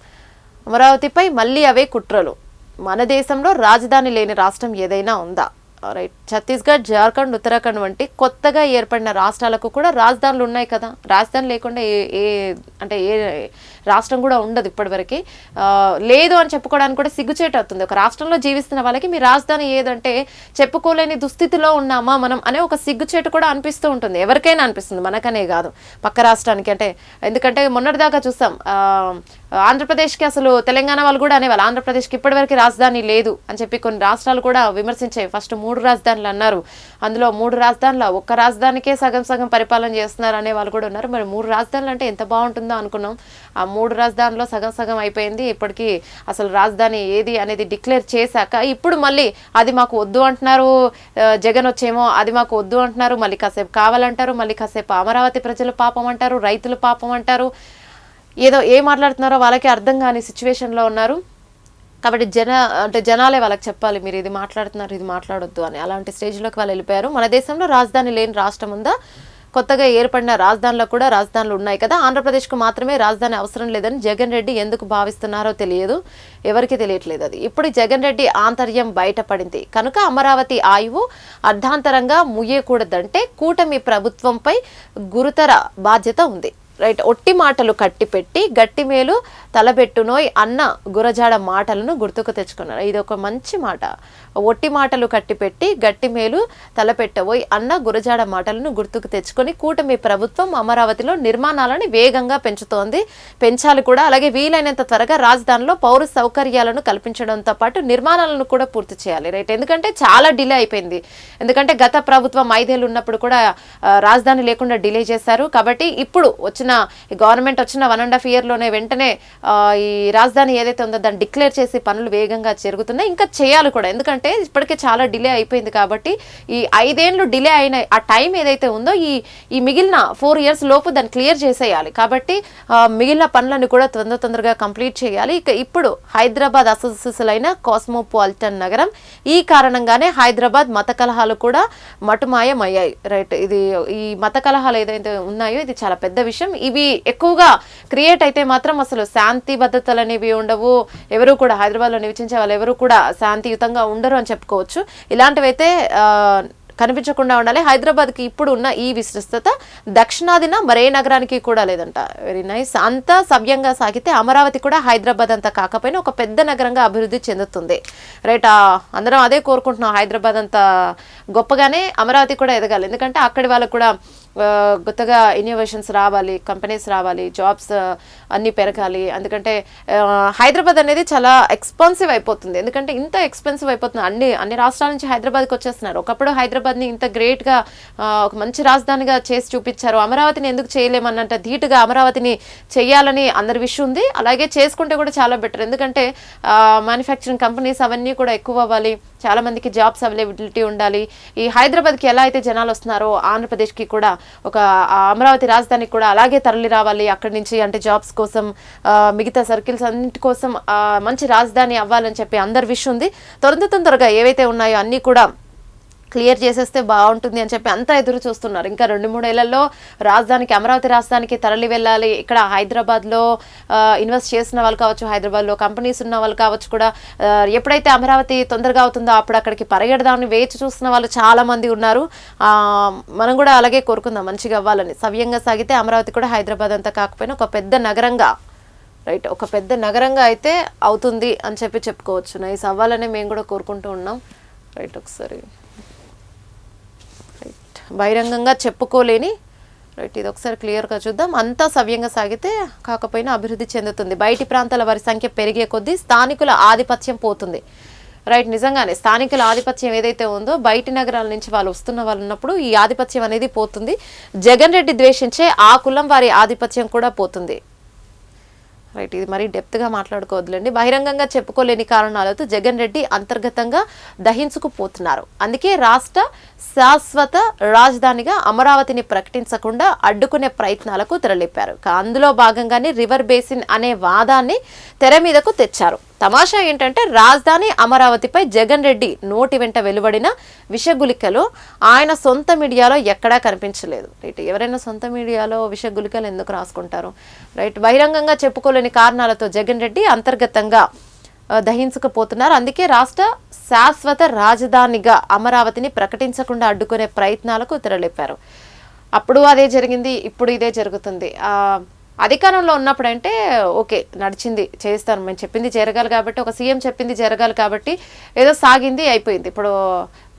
అమరావతిపై మళ్ళీ అవే కుట్రలు. మన దేశంలో రాజధాని లేని రాష్ట్రం ఏదైనా ఉందా? రైట్, ఛత్తీస్గఢ్, జార్ఖండ్, ఉత్తరాఖండ్ వంటి కొత్తగా ఏర్పడిన రాష్ట్రాలకు కూడా రాజధానులు ఉన్నాయి కదా. రాజధాని లేకుండా ఏ రాష్ట్రం కూడా ఉండదు ఇప్పటివరకు. లేదు అని చెప్పుకోవడానికి కూడా సిగ్గుచేటు అవుతుంది. ఒక రాష్ట్రంలో జీవిస్తున్న వాళ్ళకి మీ రాజధాని ఏదంటే చెప్పుకోలేని దుస్థితిలో ఉన్నామా మనం అనే ఒక సిగ్గుచేటు కూడా అనిపిస్తూ ఉంటుంది. ఎవరికైనా అనిపిస్తుంది, మనకనే కాదు, పక్క రాష్ట్రానికి. ఎందుకంటే మొన్నటిదాకా చూస్తాం ఆంధ్రప్రదేశ్కి, అసలు తెలంగాణ వాళ్ళు కూడా అనేవాళ్ళు ఆంధ్రప్రదేశ్కి ఇప్పటివరకు రాజధాని లేదు అని చెప్పి కొన్ని రాష్ట్రాలు కూడా విమర్శించాయి. ఫస్ట్ 3 రాజధానులు అన్నారు. అందులో 3 రాజధానుల ఒక్క రాజధానికే సగం పరిపాలన చేస్తున్నారు అనే వాళ్ళు కూడా ఉన్నారు. మరి 3 రాజధానులు అంటే ఎంత బాగుంటుందో అనుకున్నాం. ఆ 3 రాజధానుల్లో సగం అయిపోయింది. ఇప్పటికీ అసలు రాజధాని ఏది అనేది డిక్లేర్ చేశాక ఇప్పుడు మళ్ళీ అది మాకు వద్దు అంటున్నారు. జగన్ వచ్చేమో అది మాకు వద్దు అంటున్నారు. మళ్ళీ కాసేపు కావాలంటారు, మళ్ళీ కాసేపు అమరావతి ప్రజలు పాపం అంటారు, రైతులు పాపం అంటారు. ఏం మాట్లాడుతున్నారో వాళ్ళకి అర్థం కాని సిచ్యువేషన్లో ఉన్నారు. కాబట్టి జనాలే వాళ్ళకి చెప్పాలి, మీరు ఇది మాట్లాడుతున్నారు, ఇది మాట్లాడొద్దు అని. అలాంటి స్టేజ్లోకి వాళ్ళు వెళ్ళిపోయారు. మన దేశంలో రాజధాని లేని రాష్ట్రం ఉందా? కొత్తగా ఏర్పడిన రాజధానిలో కూడా రాజధానులు ఉన్నాయి కదా. ఆంధ్రప్రదేశ్కు మాత్రమే రాజధాని అవసరం లేదని జగన్ రెడ్డి ఎందుకు భావిస్తున్నారో తెలియదు, ఎవరికి తెలియట్లేదు అది. ఇప్పుడు జగన్ రెడ్డి ఆంతర్యం బయటపడింది కనుక అమరావతి ఆయువు అర్ధాంతరంగా ముయ్యకూడదంటే కూటమి ప్రభుత్వంపై గురుతర బాధ్యత ఉంది. రైట్, ఒట్టి మాటలు కట్టిపెట్టి గట్టిమేలు తలబెట్టునోయ్ అన్న గురజాడ మాటలను గుర్తుకు తెచ్చుకున్నారు. ఇది ఒక మంచి మాట. ఒట్టి మాటలు కట్టిపెట్టి గట్టిమేలు తలపెట్టబోయ్ అన్న గురజాడ మాటలను గుర్తుకు తెచ్చుకొని కూటమి ప్రభుత్వం అమరావతిలో నిర్మాణాలను వేగంగా పెంచాలి కూడా. అలాగే వీలైనంత త్వరగా రాజధానిలో పౌర సౌకర్యాలను కల్పించడంతో పాటు నిర్మాణాలను కూడా పూర్తి చేయాలి. రైట్, ఎందుకంటే చాలా డిలే అయిపోయింది. ఎందుకంటే గత ప్రభుత్వం 5 ఏళ్ళు ఉన్నప్పుడు కూడా రాజధాని లేకుండా డిలే చేశారు. కాబట్టి ఇప్పుడు గవర్నమెంట్ వచ్చిన 1.5 ఇయర్లోనే వెంటనే ఈ రాజధాని ఏదైతే ఉందో దాన్ని డిక్లేర్ చేసి పనులు వేగంగా జరుగుతున్నాయి. ఇంకా చేయాలి కూడా, ఎందుకంటే ఇప్పటికే చాలా డిలే అయిపోయింది. కాబట్టి ఈ 5 ఏళ్ళు డిలే అయిన ఆ టైం ఏదైతే ఉందో ఈ మిగిలిన 4 ఇయర్స్ లోపు దాన్ని క్లియర్ చేసేయాలి. కాబట్టి మిగిలిన పనులను కూడా తొందరగా కంప్లీట్ చేయాలి. ఇప్పుడు హైదరాబాద్ అసలు కాస్మోపాలిటన్ నగరం. ఈ కారణంగానే హైదరాబాద్ మత కలహాలు కూడా మటుమాయమయ్యాయి. రైట్, ఈ మత కలహాలు ఏదైతే ఉన్నాయో ఇది చాలా పెద్ద విషయం. ఇవి ఎక్కువగా క్రియేట్ అయితే మాత్రం అసలు శాంతి భద్రతలు అనేవి ఉండవు. ఎవరు కూడా హైదరాబాద్లో నివసించే వాళ్ళు ఎవరు కూడా శాంతియుతంగా ఉండరు అని చెప్పుకోవచ్చు. ఇలాంటివైతే కనిపించకుండా ఉండాలి. హైదరాబాద్కి ఇప్పుడు ఉన్న ఈ విస్తృతత దక్షిణాదిన మరే నగరానికి కూడా లేదంట. Very nice. అంతా సవ్యంగా సాగితే అమరావతి కూడా హైదరాబాద్ అంతా కాకపోయినా ఒక పెద్ద నగరంగా అభివృద్ధి చెందుతుంది. రైట్, అందరం అదే కోరుకుంటున్నాం. హైదరాబాద్ అంతా గొప్పగానే అమరావతి కూడా ఎదగాలి. ఎందుకంటే అక్కడి వాళ్ళకు కూడా కొత్తగా ఇన్నోవేషన్స్ రావాలి, కంపెనీస్ రావాలి, జాబ్స్ అన్నీ పెరగాలి. ఎందుకంటే హైదరాబాద్ అనేది చాలా ఎక్స్పెన్సివ్ అయిపోతుంది. ఎందుకంటే ఇంత ఎక్స్పెన్సివ్ అయిపోతుంది. అన్ని రాష్ట్రాల నుంచి హైదరాబాద్కి వచ్చేస్తున్నారు. ఒకప్పుడు హైదరాబాద్ని ఇంత గ్రేట్గా ఒక మంచి రాజధానిగా చేసి చూపించారు. అమరావతిని ఎందుకు చేయలేమన్నంత ధీటుగా అమరావతిని చేయాలని అందరి విష్ ఉంది. అలాగే చేసుకుంటే కూడా చాలా బెటర్. ఎందుకంటే మ్యానుఫ్యాక్చరింగ్ కంపెనీస్ అవన్నీ కూడా ఎక్కువ అవ్వాలి, చాలా మందికి జాబ్స్ అవైలబిలిటీ ఉండాలి. ఈ హైదరాబాద్కి ఎలా అయితే జనాలు వస్తున్నారో ఆంధ్రప్రదేశ్కి కూడా ఒక అమరావతి రాజధానికి కూడా అలాగే తరలి రావాలి. అక్కడి నుంచి అంటే జాబ్స్ కోసం, మిగతా సర్కిల్స్ అన్నింటి కోసం మంచి రాజధాని అవ్వాలని చెప్పి అందరి విష్ ఉంది. తొందరగా ఏవైతే ఉన్నాయో అన్నీ కూడా క్లియర్ చేసేస్తే బాగుంటుంది అని చెప్పి అంతా ఎదురు చూస్తున్నారు. ఇంకా 2-3 ఏళ్లలో అమరావతి రాజధానికి తరలి వెళ్ళాలి. ఇక్కడ హైదరాబాద్లో ఇన్వెస్ట్ చేసిన వాళ్ళు కావచ్చు, హైదరాబాద్లో కంపెనీస్ ఉన్న వాళ్ళు కావచ్చు కూడా ఎప్పుడైతే అమరావతి తొందరగా అవుతుందో అప్పుడు అక్కడికి పరిగెడదామని వేచి చూస్తున్న వాళ్ళు చాలా మంది ఉన్నారు. మనం కూడా అలాగే కోరుకుందాం, మంచిగా అవ్వాలని. సవ్యంగా సాగితే అమరావతి కూడా హైదరాబాద్ అంతా కాకపోయినా ఒక పెద్ద నగరంగా, రైట్, ఒక పెద్ద నగరంగా అయితే అవుతుంది అని చెప్పి చెప్పుకోవచ్చు. నైస్ అవ్వాలని మేము కూడా కోరుకుంటూ ఉన్నాం. రైట్, ఒకసారి బహిరంగంగా చెప్పుకోలేని రైట్, ఇది ఒకసారి క్లియర్గా చూద్దాం. అంతా సవ్యంగా సాగితే కాకపోయినా అభివృద్ధి చెందుతుంది. బయటి ప్రాంతాల వారి సంఖ్య పెరిగే కొద్దీ స్థానికుల ఆధిపత్యం పోతుంది. రైట్, నిజంగానే స్థానికుల ఆధిపత్యం ఏదైతే ఉందో బయటి నగరాల నుంచి వాళ్ళు వస్తున్న వాళ్ళు ఉన్నప్పుడు ఈ ఆధిపత్యం అనేది పోతుంది. జగన్ రెడ్డి ద్వేషించే ఆ కులం వారి ఆధిపత్యం కూడా పోతుంది. రైట్, ఇది మరీ డెప్త్గా మాట్లాడుకోవద్దులేండి. బహిరంగంగా చెప్పుకోలేని కారణాలతో జగన్ రెడ్డి అంతర్గతంగా దహించుకుపోతున్నారు. అందుకే రాష్ట్ర శాశ్వత రాజధానిగా అమరావతిని ప్రకటించకుండా అడ్డుకునే ప్రయత్నాలకు తెరలేపారు. అందులో భాగంగానే రివర్ బేసిన్ అనే వాదాన్ని తెర మీదకు తెచ్చారు. తమాషా ఏంటంటే రాజధాని అమరావతిపై జగన్ రెడ్డి నోటి వెంట వెలువడిన విషగులికలు ఆయన సొంత మీడియాలో ఎక్కడా కనిపించలేదు. రైట్, ఎవరైనా సొంత మీడియాలో విషగులికలు ఎందుకు రాసుకుంటారు? రైట్, బహిరంగంగా చెప్పుకోలేని కారణాలతో జగన్ రెడ్డి అంతర్గతంగా దహించుకుపోతున్నారు. అందుకే రాష్ట్ర శాశ్వత రాజధానిగా అమరావతిని ప్రకటించకుండా అడ్డుకునే ప్రయత్నాలకు తెరలేపారు. అప్పుడు అదే జరిగింది, ఇప్పుడు ఇదే జరుగుతుంది. అధికారంలో ఉన్నప్పుడంటే ఓకే, నడిచింది, చేస్తాను, మేము చెప్పింది జరగాలి కాబట్టి, ఒక సీఎం చెప్పింది జరగాలి కాబట్టి ఏదో సాగింది, అయిపోయింది. ఇప్పుడు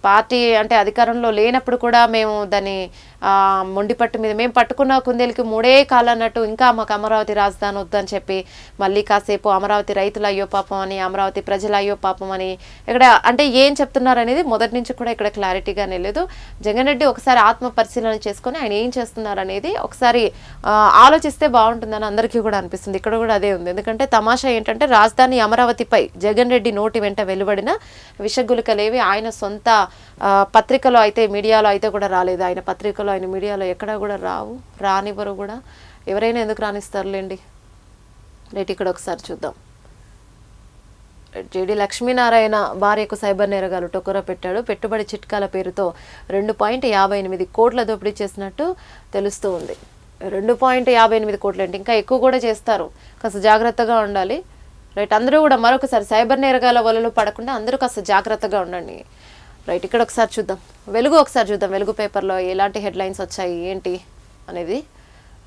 పార్టీ అంటే అధికారంలో లేనప్పుడు కూడా మేము దాన్ని మొండిపట్టు మీద మేము పట్టుకున్న కుందేలకి మూడే కాళ్ళు అన్నట్టు ఇంకా మాకు అమరావతి రాజధాని వద్దని చెప్పి మళ్ళీ కాసేపు అమరావతి రైతులు అయ్యో పాపం అని, అమరావతి ప్రజలు అయ్యో పాపం అని ఇక్కడ అంటే ఏం చెప్తున్నారు అనేది మొదటి నుంచి కూడా ఇక్కడ క్లారిటీగానే లేదు. జగన్ రెడ్డి ఒకసారి ఆత్మ పరిశీలన చేసుకొని ఆయన ఏం చేస్తున్నారు అనేది ఒకసారి ఆలోచిస్తే బాగుంటుందని అందరికీ కూడా అనిపిస్తుంది. ఇక్కడ కూడా అదే ఉంది. ఎందుకంటే తమాషా ఏంటంటే రాజధాని అమరావతిపై జగన్ రెడ్డి నోటి వెంట వెలువడిన విషగులికలేవి ఆయన సొంత పత్రికలో అయితే, మీడియాలో అయితే కూడా రాలేదు. ఆయన పత్రికలో, ఆయన మీడియాలో ఎక్కడా కూడా రానివ్వరు కూడా. ఎవరైనా ఎందుకు రానిస్తారులేండి. రైట్, ఇక్కడ ఒకసారి చూద్దాం. జేడి లక్ష్మీనారాయణ భార్యకు సైబర్ నేరగాలు టొకర పెట్టాడు. పెట్టుబడి చిట్కాల పేరుతో 2.58 కోట్ల దోపిడీ చేసినట్టు తెలుస్తూ ఉంది. 2.58 కోట్లు అంటే ఇంకా ఎక్కువ కూడా చేస్తారు. కాస్త జాగ్రత్తగా ఉండాలి. రైట్, అందరూ కూడా మరొకసారి సైబర్ నేరగాల వలలో పడకుండా అందరూ కాస్త జాగ్రత్తగా ఉండండి. రైట్, ఇక్కడ ఒకసారి చూద్దాం. వెలుగు ఒకసారి చూద్దాం. వెలుగు పేపర్లో ఎలాంటి హెడ్లైన్స్ వచ్చాయి ఏంటి అనేది.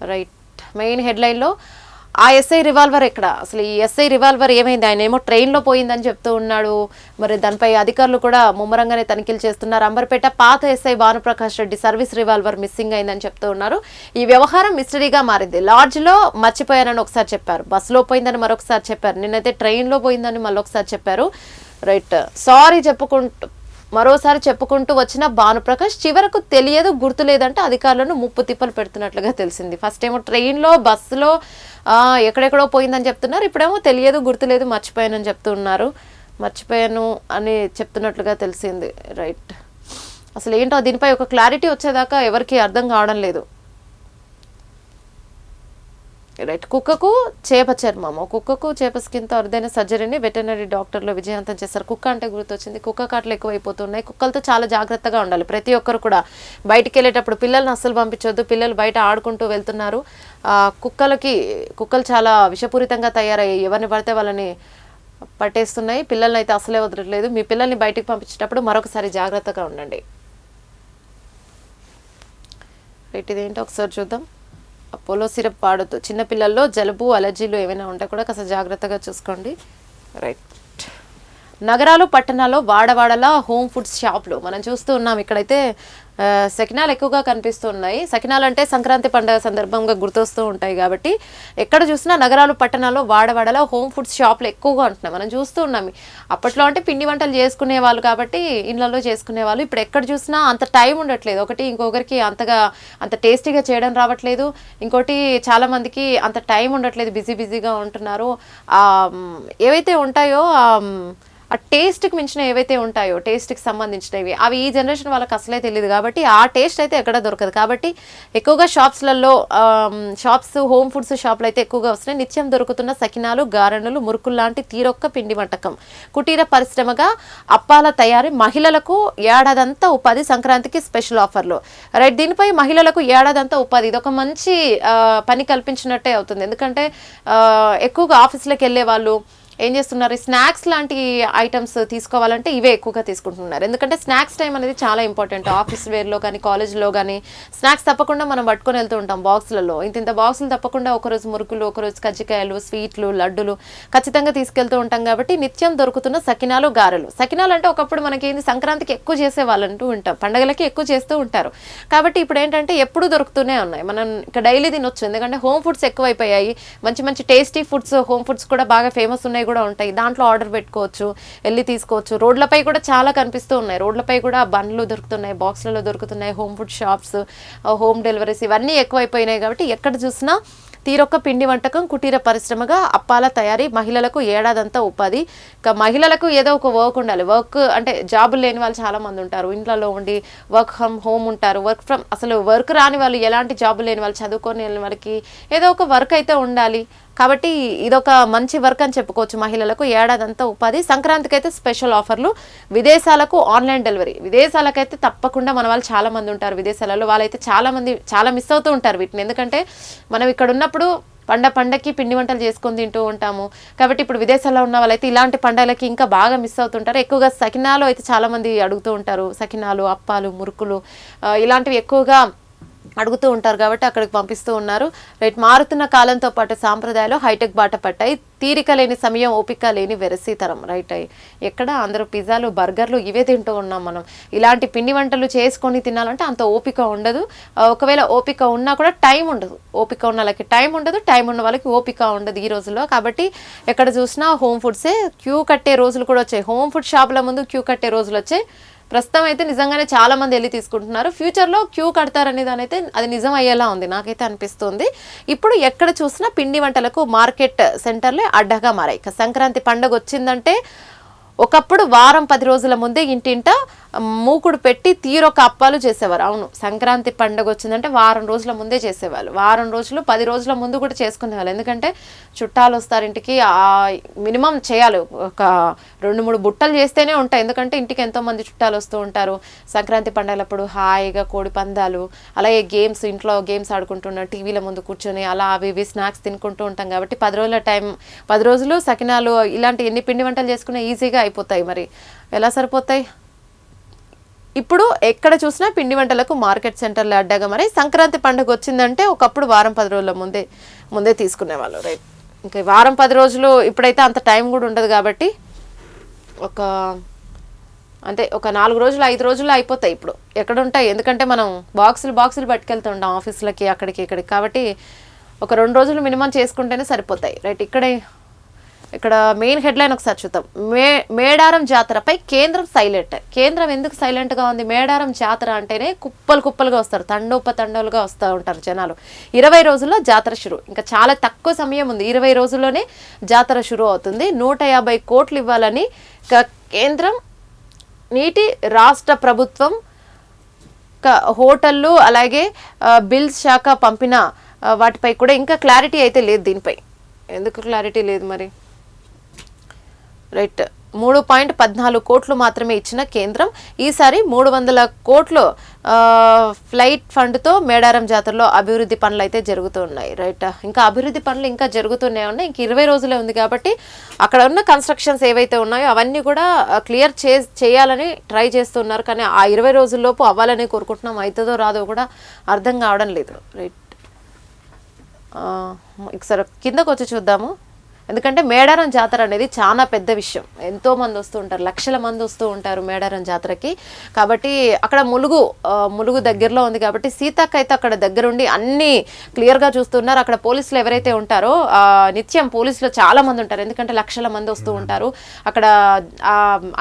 రైట్, మెయిన్ హెడ్లైన్లో ఆ ఎస్ఐ రివాల్వర్ ఎక్కడ, అసలు ఈ ఎస్ఐ రివాల్వర్ ఏమైంది? ఆయన ఏమో ట్రైన్లో పోయిందని చెప్తూ ఉన్నాడు. మరి దానిపై అధికారులు కూడా ముమ్మరంగానే తనిఖీలు చేస్తున్నారు. అంబర్పేట పాత SI Bhanuprakash Reddy service revolver missing అయిందని చెప్తూ ఉన్నారు. ఈ వ్యవహారం మిస్టరీగా మారింది. లాడ్జ్లో మర్చిపోయానని ఒకసారి చెప్పారు, బస్సులో పోయిందని మరొకసారి చెప్పారు, నిన్నైతే ట్రైన్లో పోయిందని మళ్ళొకసారి చెప్పారు. రైట్, మరోసారి చెప్పుకుంటూ వచ్చిన భానుప్రకాష్ చివరకు తెలియదు, గుర్తులేదంటే అధికారులను ముప్పు తిప్పలు పెడుతున్నట్లుగా తెలిసింది. ఫస్ట్ ఏమో ట్రైన్లో, బస్సులో ఎక్కడెక్కడో పోయిందని చెప్తున్నారు. ఇప్పుడేమో తెలియదు, గుర్తులేదు, మర్చిపోయానని చెప్తున్నారు. మర్చిపోయాను అని చెప్తున్నట్లుగా తెలిసింది. రైట్, అసలు ఏంటో దీనిపై ఒక క్లారిటీ వచ్చేదాకా ఎవరికి అర్థం కావడం లేదు. రైట్, కుక్కకు చేప చర్మము, కుక్కకు చేప స్కిన్తో అరుదైన సర్జరీని వెటర్నరీ డాక్టర్లు విజయవంతం చేశారు. కుక్క అంటే గుర్తొచ్చింది, కుక్క కాట్లు ఎక్కువైపోతున్నాయి. కుక్కలతో చాలా జాగ్రత్తగా ఉండాలి. ప్రతి ఒక్కరు కూడా బయటికి వెళ్ళేటప్పుడు పిల్లల్ని అస్సలు పంపించొద్దు. పిల్లలు బయట ఆడుకుంటూ వెళ్తున్నారు. కుక్కలు చాలా విషపూరితంగా తయారయ్యాయి. ఎవరిని పడితే వాళ్ళని పట్టేస్తున్నాయి. పిల్లల్ని అయితే అసలే వదలట్లేదు. మీ పిల్లల్ని బయటికి పంపించేటప్పుడు మరొకసారి జాగ్రత్తగా ఉండండి. రైట్, ఇదేంటో ఒకసారి చూద్దాం. అపోలో సిరప్ వాడొద్దు. చిన్నపిల్లల్లో జలుబు, అలర్జీలు ఏమైనా ఉంటే కూడా కాస్త జాగ్రత్తగా చూసుకోండి. రైట్, నగరాలు, పట్టణాల్లో వాడవాడలా హోమ్ ఫుడ్స్ షాపులు మనం చూస్తూ ఉన్నాం. ఇక్కడైతే సకినాలు ఎక్కువగా కనిపిస్తూ ఉన్నాయి. సకినాలు అంటే సంక్రాంతి పండుగ సందర్భంగా గుర్తొస్తూ ఉంటాయి కాబట్టి ఎక్కడ చూసినా నగరాలు, పట్టణాల్లో వాడవాడలా హోమ్ ఫుడ్స్ షాపులు ఎక్కువగా ఉంటున్నాయి. మనం చూస్తూ ఉన్నాం. అప్పట్లో అంటే పిండి వంటలు చేసుకునే వాళ్ళు కాబట్టి ఇళ్లలో చేసుకునే వాళ్ళు. ఇప్పుడు ఎక్కడ చూసినా అంత టైం ఉండట్లేదు. ఒకటి ఇంకొకరికి అంత టేస్టీగా చేయడం రావట్లేదు. ఇంకోటి చాలా మందికి అంత టైం ఉండట్లేదు, బిజీగా ఉంటున్నారు. ఏవైతే ఉంటాయో ఆ టేస్ట్కి మించిన ఏవైతే ఉంటాయో, టేస్ట్కి సంబంధించినవి అవి ఈ జనరేషన్ వాళ్ళకి అసలే తెలియదు కాబట్టి ఆ టేస్ట్ అయితే ఎక్కడ దొరకదు. కాబట్టి ఎక్కువగా షాప్స్, హోమ్ ఫుడ్స్ షాపులు అయితే ఎక్కువగా వస్తున్నాయి. నిత్యం దొరుకుతున్న సకినాలు, గారెలు, మురుకులు లాంటి తీరొక్క పిండి వంటకం, కుటీర పరిశ్రమగా అప్పాల తయారీ, మహిళలకు ఏడాదంతా ఉపాధి, సంక్రాంతికి స్పెషల్ ఆఫర్లు. రైట్, దీనిపై మహిళలకు ఏడాదంతా ఉపాధి, ఇది ఒక మంచి పని కల్పించినట్టే అవుతుంది. ఎందుకంటే ఎక్కువగా ఆఫీసులకు వెళ్ళే వాళ్ళు, ఏం చేస్తున్నారు, స్నాక్స్ లాంటి ఐటమ్స్ తీసుకోవాలంటే ఇవే ఎక్కువగా తీసుకుంటున్నారు. ఎందుకంటే స్నాక్స్ టైం అనేది చాలా ఇంపార్టెంట్. ఆఫీస్ వేర్లో కానీ కాలేజ్లో కానీ స్నాక్స్ తప్పకుండా మనం పట్టుకొని వెళ్తూ ఉంటాం బాక్సులలో. ఇంత బాక్సులు తప్పకుండా ఒకరోజు మురుకులు, ఒకరోజు కజ్జికాయలు, స్వీట్లు, లడ్డులు ఖచ్చితంగా తీసుకెళ్తూ ఉంటాం. కాబట్టి నిత్యం దొరుకుతున్న సకినాలు, గారెలు. సకినాలు అంటే ఒకప్పుడు మనకేంది సంక్రాంతికి ఎక్కువ చేసేవాళ్ళంటూ ఉంటాం, పండగలకి ఎక్కువ చేస్తూ ఉంటారు. కాబట్టి ఇప్పుడు ఏంటంటే ఎప్పుడు దొరుకుతూనే ఉన్నాయి, మనం ఇక్కడ డైలీ తినొచ్చు. ఎందుకంటే హోమ్ ఫుడ్స్ ఎక్కువైపోయాయి. మంచి మంచి టేస్టీ ఫుడ్స్, హోమ్ ఫుడ్స్ కూడా బాగా ఫేమస్ ఉన్నాయి కూడా ఉంటాయి. దాంట్లో ఆర్డర్ పెట్టుకోవచ్చు, వెళ్ళి తీసుకోవచ్చు. రోడ్లపై కూడా చాలా కనిపిస్తూ ఉన్నాయి. రోడ్లపై కూడా బండ్లు దొరుకుతున్నాయి, బాక్స్లలో దొరుకుతున్నాయి. Home food shops, home deliveries ఇవన్నీ ఎక్కువైపోయినాయి. కాబట్టి ఎక్కడ చూసినా తీరొక్క పిండి వంటకం కుటీర పరిశ్రమగా అప్పాల తయారీ, మహిళలకు ఏడాదంతా ఉపాధి. ఇక మహిళలకు ఏదో ఒక వర్క్ ఉండాలి. వర్క్ అంటే జాబులు లేని వాళ్ళు చాలా మంది ఉంటారు, ఇంట్లో ఉండి వర్క్ ఫ్రమ్ హోమ్ ఉంటారు. అసలు వర్క్ రాని వాళ్ళు, ఎలాంటి జాబులు లేని వాళ్ళు, చదువుకొని వాళ్ళకి ఏదో ఒక వర్క్ అయితే ఉండాలి. కాబట్టి ఇదొక మంచి వర్క్ అని చెప్పుకోవచ్చు. మహిళలకు ఏడాదంతా ఉపాధి. సంక్రాంతికి అయితే స్పెషల్ ఆఫర్లు. విదేశాలకు ఆన్లైన్ డెలివరీ. విదేశాలకైతే తప్పకుండా మన వాళ్ళు చాలా మంది ఉంటారు విదేశాలలో. వాళ్ళైతే చాలా మిస్ అవుతూ ఉంటారు వీటిని. ఎందుకంటే మనం ఇక్కడ ఉన్నప్పుడు పండక్కి పిండి వంటలు చేసుకొని తింటూ ఉంటాము. కాబట్టి ఇప్పుడు విదేశాల్లో ఉన్న వాళ్ళైతే ఇలాంటి పండగలకి ఇంకా బాగా మిస్ అవుతుంటారు. ఎక్కువగా సకినాలు అయితే చాలా మంది అడుగుతూ ఉంటారు. సకినాలు, అప్పాలు, మురుకులు ఇలాంటివి ఎక్కువగా అడుగుతూ ఉంటారు. కాబట్టి అక్కడికి పంపిస్తూ ఉన్నారు. రైట్. మారుతున్న కాలంతో పాటు సాంప్రదాయాలు హైటెక్ బాట పట్టాయి. తీరిక లేని సమయం, ఓపిక లేని వెరసీతరం. రైట్. ఎక్కడ అందరూ పిజ్జాలు, బర్గర్లు ఇవే తింటూ ఉన్నాం మనం. ఇలాంటి పిండి వంటలు చేసుకొని తినాలంటే అంత ఓపిక ఉండదు. ఒకవేళ ఓపిక ఉన్నా కూడా టైం ఉండదు. ఓపిక ఉన్న వాళ్ళకి టైం ఉండదు, టైం ఉన్న వాళ్ళకి ఓపిక ఉండదు ఈ రోజుల్లో. కాబట్టి ఎక్కడ చూసినా హోమ్ ఫుడ్సే. క్యూ కట్టే రోజులు కూడా వచ్చాయి. హోమ్ ఫుడ్ షాపుల ముందు క్యూ కట్టే రోజులు వచ్చాయి. ప్రస్తుతం అయితే నిజంగానే చాలా మంది వెళ్ళి తీసుకుంటున్నారు. ఫ్యూచర్లో క్యూ కడతారనే దాని అయితే అది నిజం అయ్యేలా ఉంది, నాకైతే అనిపిస్తుంది. ఇప్పుడు ఎక్కడ చూసినా పిండి వంటలకు మార్కెట్ సెంటర్లే అడ్డగా మారాయి. ఇక సంక్రాంతి పండుగ వచ్చిందంటే ఒకప్పుడు వారం 10 రోజుల ముందే ఇంటింట మూకుడు పెట్టి తీరొక అప్పాలు చేసేవారు. అవును, సంక్రాంతి పండుగ వచ్చిందంటే వారం రోజుల ముందే చేసేవాళ్ళు. వారం రోజులు 10 రోజుల ముందు కూడా చేసుకునేవాళ్ళు. ఎందుకంటే చుట్టాలు వస్తారు ఇంటికి, మినిమం చేయాలి ఒక 2-3 బుట్టలు చేస్తేనే ఉంటాయి. ఎందుకంటే ఇంటికి ఎంతోమంది చుట్టాలు వస్తూ ఉంటారు. సంక్రాంతి పండుగలప్పుడు హాయిగా కోడి పందాలు, అలాగే గేమ్స్, ఇంట్లో గేమ్స్ ఆడుకుంటున్నాం, టీవీల ముందు కూర్చొని అలా అవి ఇవి స్నాక్స్ తినుకుంటూ ఉంటాం. కాబట్టి 10 రోజులు సకినాలు ఇలాంటి ఎన్ని పిండి వంటలు చేసుకున్నా ఈజీగా అయిపోతాయి. మరి ఎలా సరిపోతాయి? ఇప్పుడు ఎక్కడ చూసినా పిండి వంటలకు మార్కెట్ సెంటర్లు అడ్డగా మరి. సంక్రాంతి పండుగ వచ్చిందంటే ఒకప్పుడు వారం 10 రోజుల ముందే తీసుకునేవాళ్ళు. రైట్. ఇంకా వారం 10 రోజులు ఇప్పుడైతే అంత టైం కూడా ఉండదు. కాబట్టి ఒక 4 రోజులు 5 రోజుల్లో అయిపోతాయి ఇప్పుడు. ఎక్కడ ఉంటాయి? ఎందుకంటే మనం బాక్సులు పట్టుకెళ్తూ ఉంటాం ఆఫీసులకి, అక్కడికి ఇక్కడికి. కాబట్టి ఒక 2 రోజులు మినిమం చేసుకుంటేనే సరిపోతాయి. రైట్. ఇక్కడ మెయిన్ హెడ్లైన్ ఒకసారి చూద్దాం. మేడారం జాతరపై కేంద్రం సైలెంట్. కేంద్రం ఎందుకు సైలెంట్గా ఉంది? మేడారం జాతర అంటేనే కుప్పలుగా వస్తారు, తండోపతండాలుగా వస్తూ ఉంటారు జనాలు. 20 రోజుల్లో జాతర షురు. ఇంకా చాలా తక్కువ సమయం ఉంది. 20 రోజుల్లోనే జాతర షురు అవుతుంది. 150 కోట్లు ఇవ్వాలని కేంద్రం, నీటి రాష్ట్ర ప్రభుత్వం, హోటళ్ళు, అలాగే బిల్స్ శాఖ పంపిన వాటిపై కూడా ఇంకా క్లారిటీ అయితే లేదు. దీనిపై ఎందుకు క్లారిటీ లేదు మరి? రైట్. 3.14 కోట్లు మాత్రమే ఇచ్చిన కేంద్రం ఈసారి 300 కోట్లు ఫ్లైట్ ఫండ్తో మేడారం జాతరలో అభివృద్ధి పనులు అయితే జరుగుతూ ఉన్నాయి. రైట్. ఇంకా అభివృద్ధి పనులు ఇంకా జరుగుతూనే ఉన్నాయి. ఇంక 20 రోజులే ఉంది కాబట్టి అక్కడ ఉన్న కన్స్ట్రక్షన్స్ ఏవైతే ఉన్నాయో అవన్నీ కూడా క్లియర్ చేయాలని ట్రై చేస్తున్నారు. కానీ ఆ 20 రోజుల్లోపు అవ్వాలని కోరుకుంటున్నాం. అవుతుందో రాదో కూడా అర్థం కావడం లేదు. రైట్. ఒకసారి కిందకు వచ్చి చూద్దాము. ఎందుకంటే మేడారం జాతర అనేది చాలా పెద్ద విషయం. ఎంతో మంది వస్తూ ఉంటారు, లక్షల మంది వస్తూ ఉంటారు మేడారం జాతరకి. కాబట్టి అక్కడ ములుగు దగ్గరలో ఉంది కాబట్టి సీతక్క అయితే అక్కడ దగ్గరుండి అన్నీ క్లియర్గా చూస్తున్నారు. అక్కడ పోలీసులు ఎవరైతే ఉంటారో నిత్యం పోలీసులు చాలా మంది ఉంటారు. ఎందుకంటే లక్షల మంది వస్తూ ఉంటారు. అక్కడ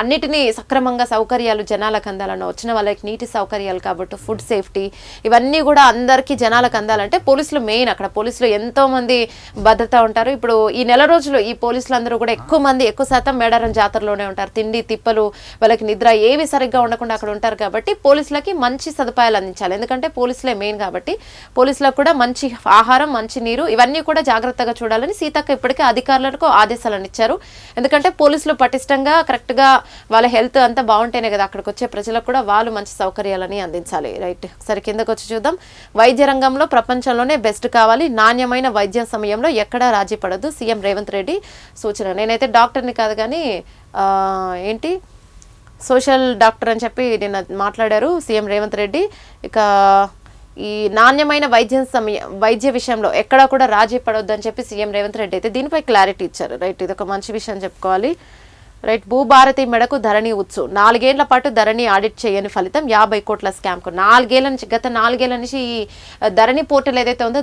అన్నిటినీ సక్రమంగా సౌకర్యాలు జనాలకు అందాలన్న, వచ్చిన వాళ్ళకి నీటి సౌకర్యాలు కాబట్టి ఫుడ్ సేఫ్టీ ఇవన్నీ కూడా అందరికీ జనాలకు అందాలంటే పోలీసులు మెయిన్. అక్కడ పోలీసులు ఎంతో మంది భద్రత ఉంటారు. ఇప్పుడు ఈ నెల రోజులు ఈ పోలీసులందరూ కూడా ఎక్కువ శాతం మేడారం జాతరలోనే ఉంటారు. తిండి తిప్పలు, వాళ్ళకి నిద్ర ఏవి సరిగ్గా ఉండకుండా అక్కడ ఉంటారు. కాబట్టి పోలీసులకి మంచి సదుపాయాలు అందించాలి. ఎందుకంటే పోలీసులే మెయిన్ కాబట్టి పోలీసులకు కూడా మంచి ఆహారం, మంచి నీరు ఇవన్నీ కూడా జాగ్రత్తగా చూడాలని సీతక్క ఇప్పటికే అధికారులకు ఆదేశాలను ఇచ్చారు. ఎందుకంటే పోలీసులు పటిష్టంగా కరెక్ట్గా వాళ్ళ హెల్త్ అంతా బాగుంటేనే కదా అక్కడికి వచ్చే ప్రజలకు కూడా వాళ్ళు మంచి సౌకర్యాలని అందించాలి. రైట్. ఒకసారి కిందకు వచ్చి చూద్దాం. వైద్య రంగంలో ప్రపంచంలోనే బెస్ట్ కావాలి, నాణ్యమైన వైద్యం సమయంలో ఎక్కడా రాజీ పడదు, సీఎం రేవంత్ రేవంత్ రెడ్డి సూచన. నేనైతే డాక్టర్ని కాదు కానీ ఏంటి సోషల్ డాక్టర్ అని చెప్పి నిన్న మాట్లాడారు సీఎం రేవంత్ రెడ్డి. ఇక ఈ నాణ్యమైన వైద్య విషయంలో ఎక్కడా కూడా రాజీ పడొద్దని చెప్పి సీఎం రేవంత్ రెడ్డి అయితే దీనిపై క్లారిటీ ఇచ్చారు. రైట్, ఇది ఒక మంచి విషయం చెప్పుకోవాలి. రైట్, భూభారతి మెడకు ధరణి ఉచ్చు, 4 ఏళ్ల పాటు ధరణి ఆడిట్ చేయని ఫలితం 50 కోట్ల స్కామ్కు. గత 4 ఏళ్ల నుంచి ఈ ధరణి పోర్టల్ ఏదైతే ఉందో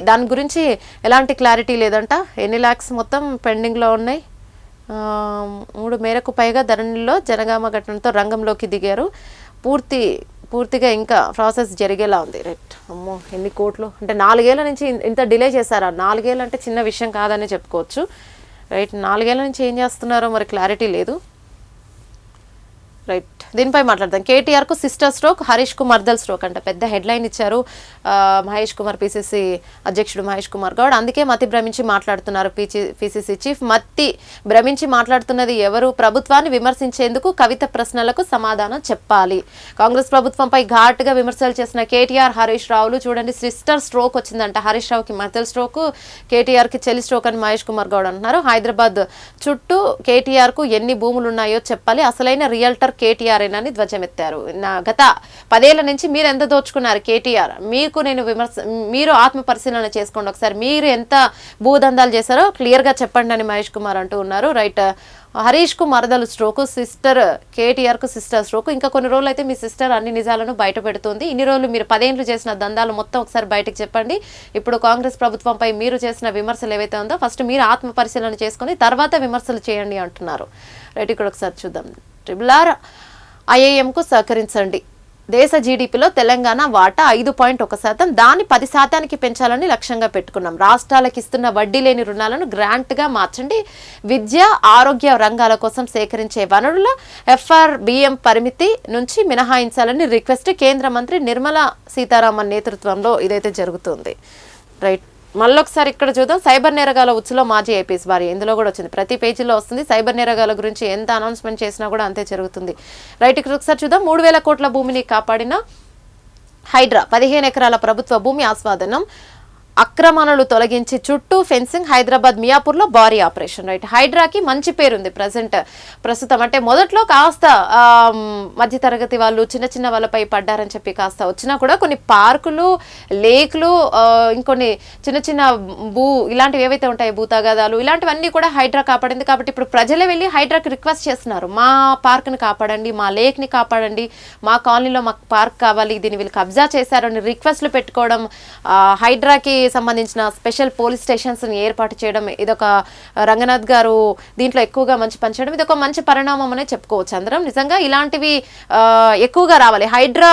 దాని గురించి ఎలాంటి క్లారిటీ లేదంట. ఎన్ని ల్యాక్స్ మొత్తం పెండింగ్లో ఉన్నాయి. 3 మేరకు పైగా ధరణిలో జనగామ ఘటనతో రంగంలోకి దిగారు. పూర్తిగా ఇంకా ప్రాసెస్ జరిగేలా ఉంది. రైట్, అమ్మో ఎన్ని కోట్లు అంటే 4 ఏళ్ల నుంచి ఇంత డిలే చేశారా? 4 ఏళ్ళు అంటే చిన్న విషయం కాదని చెప్పుకోవచ్చు. రైట్, 4 ఏళ్ల నుంచి ఏం చేస్తున్నారో మరి క్లారిటీ లేదు. రైట్, దీనిపై మాట్లాడదాం. కేటీఆర్కు సిస్టర్ స్ట్రోక్, హరీష్ కు మర్దల్ స్ట్రోక్ అంట పెద్ద హెడ్లైన్ ఇచ్చారు మహేష్ కుమార్, పిసిసి అధ్యక్షుడు మహేష్ కుమార్ గౌడ్. అందుకే మతి భ్రమించి మాట్లాడుతున్నారు పిసిసి చీఫ్. మతి భ్రమించి మాట్లాడుతున్నది ఎవరు? ప్రభుత్వాన్ని విమర్శించేందుకు కవిత ప్రశ్నలకు సమాధానం చెప్పాలి. కాంగ్రెస్ ప్రభుత్వంపై ఘాటుగా విమర్శలు చేసిన కేటీఆర్, హరీష్ రావులు చూడండి సిస్టర్ స్ట్రోక్ వచ్చిందంట. హరీష్ రావుకి మర్దల్ స్ట్రోక్, కేటీఆర్కి చెల్లి స్ట్రోక్ అని మహేష్ కుమార్ గౌడ్ అంటున్నారు. హైదరాబాద్ చుట్టూ కేటీఆర్కు ఎన్ని భూములు ఉన్నాయో చెప్పాలి, అసలైన రియల్టర్ కేటీఆర్ అని ధ్వజమెత్తారు. గత 10 ఏళ్ల నుంచి మీరు ఎంత దోచుకున్నారు కేటీఆర్? మీరు ఆత్మ పరిశీలన చేసుకోండి ఒకసారి. మీరు ఎంత భూదందాలు చేశారో క్లియర్ గా చెప్పండి అని మహేష్ కుమార్ అంటూ ఉన్నారు. రైట్, హరీష్ కు మరదలు స్ట్రోక్, కేటీఆర్ కు సిస్టర్ స్ట్రోక్. ఇంకా కొన్ని రోజులు అయితే మీ సిస్టర్ అన్ని నిజాలను బయట పెడుతుంది. ఇన్ని రోజులు మీరు 10 ఏళ్లు చేసిన దందాలు మొత్తం ఒకసారి బయటకు చెప్పండి. ఇప్పుడు కాంగ్రెస్ ప్రభుత్వంపై మీరు చేసిన విమర్శలు ఏవైతే ఉందో ఫస్ట్ మీరు ఆత్మ పరిశీలన చేసుకుని తర్వాత విమర్శలు చేయండి అంటున్నారు. రైట్, ఇక్కడ ఒకసారి చూద్దాం. IIM-కు సహకరించండి. దేశ జీడీపీలో తెలంగాణ వాటా 5.1%, దాన్ని 10% పెంచాలని లక్ష్యంగా పెట్టుకున్నాం. రాష్ట్రాలకు ఇస్తున్న వడ్డీ లేని రుణాలను గ్రాంట్గా మార్చండి. విద్య, ఆరోగ్య రంగాల కోసం సేకరించే వనరుల FRBM పరిమితి నుంచి మినహాయించాలని రిక్వెస్ట్. కేంద్ర మంత్రి నిర్మలా సీతారామన్ నేతృత్వంలో ఇదైతే జరుగుతుంది. రైట్, మళ్ళొకసారి ఇక్కడ చూద్దాం. సైబర్ నేరగాల ఉచ్చులో మాజీ ఐపీఎస్ భార్య, ఇందులో కూడా వచ్చింది, ప్రతి పేజీలో వస్తుంది. సైబర్ నేరగాల గురించి ఎంత అనౌన్స్మెంట్ చేసినా కూడా అంతే జరుగుతుంది. రైట్, ఇక్కడ ఒకసారి చూద్దాం. 3,000 కోట్ల భూమిని కాపాడిన హైడ్రా, 15 ఎకరాల ప్రభుత్వ భూమి ఆస్వాదనం, అక్రమణలు తొలగించి చుట్టూ ఫెన్సింగ్. హైదరాబాద్ మియాపూర్లో భారీ ఆపరేషన్. రైట్, హైడ్రాకి మంచి పేరుంది ప్రస్తుతం. అంటే మొదట్లో కాస్త మధ్యతరగతి వాళ్ళు చిన్న వాళ్ళపై పడ్డారని చెప్పి కాస్త వచ్చినా కూడా కొన్ని పార్కులు, లేక్లు, ఇంకొన్ని చిన్న ఇలాంటివి ఏవైతే ఉంటాయి భూతగాదాలు ఇలాంటివన్నీ కూడా హైడ్రా కాపాడింది. కాబట్టి ఇప్పుడు ప్రజలే వెళ్ళి హైడ్రాకి రిక్వెస్ట్ చేస్తున్నారు, మా పార్క్ని కాపాడండి, మా లేక్ని కాపాడండి, మా కాలనీలో మాకు పార్క్ కావాలి, దీన్ని వీళ్ళు కబ్జా చేశారని రిక్వెస్ట్లు పెట్టుకోవడం, హైడ్రాకి సంబంధించిన స్పెషల్ పోలీస్ స్టేషన్స్ ని ఏర్పాటు చేయడం, ఇదొక రంగనాథ్ గారు దీంట్లో ఎక్కువగా మంచి పనిచేయడం, ఇది ఒక మంచి పరిణామం అనే చెప్పుకోవచ్చు అందరం. నిజంగా ఇలాంటివి ఎక్కువగా రావాలి. హైడ్రా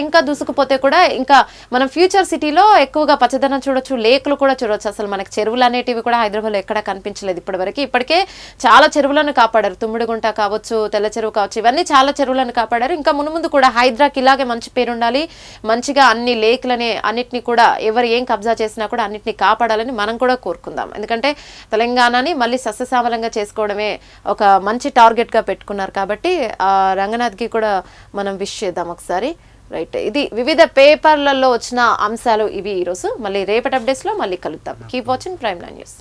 ఇంకా దూసుకుపోతే కూడా ఇంకా మనం ఫ్యూచర్ సిటీలో ఎక్కువగా పచ్చదనం చూడొచ్చు, లేకులు కూడా చూడొచ్చు. అసలు మనకి చెరువులు అనేటివి కూడా హైదరాబాద్లో ఎక్కడ కనిపించలేదు ఇప్పటివరకు. ఇప్పటికే చాలా చెరువులను కాపాడారు, తుమ్మిడిగుంట కావచ్చు, తెల్ల చెరువు కావచ్చు, ఇవన్నీ చాలా చెరువులను కాపాడారు. ఇంకా మునుముందు కూడా హైడ్రాకి ఇలాగే మంచి పేరు ఉండాలి, మంచిగా అన్ని లేకులని అన్నిటిని కూడా ఎవరు ఏం కబ్జా చేసినా కూడా అన్నిటిని కాపాడాలని మనం కూడా కోరుకుందాం. ఎందుకంటే తెలంగాణని మళ్ళీ సస్యశ్యామలంగా చేసుకోవడమే ఒక మంచి టార్గెట్ గా పెట్టుకున్నారు. కాబట్టి రంగనాథ్ కి కూడా మనం విష్ చేద్దాం ఒకసారి. రైట్, ఇది వివిధ పేపర్లలో వచ్చిన అంశాలు ఇవి ఈరోజు. మళ్ళీ రేపటి అప్డేట్స్ లో మళ్ళీ కలుద్దాం. Keep watching Prime Nine news.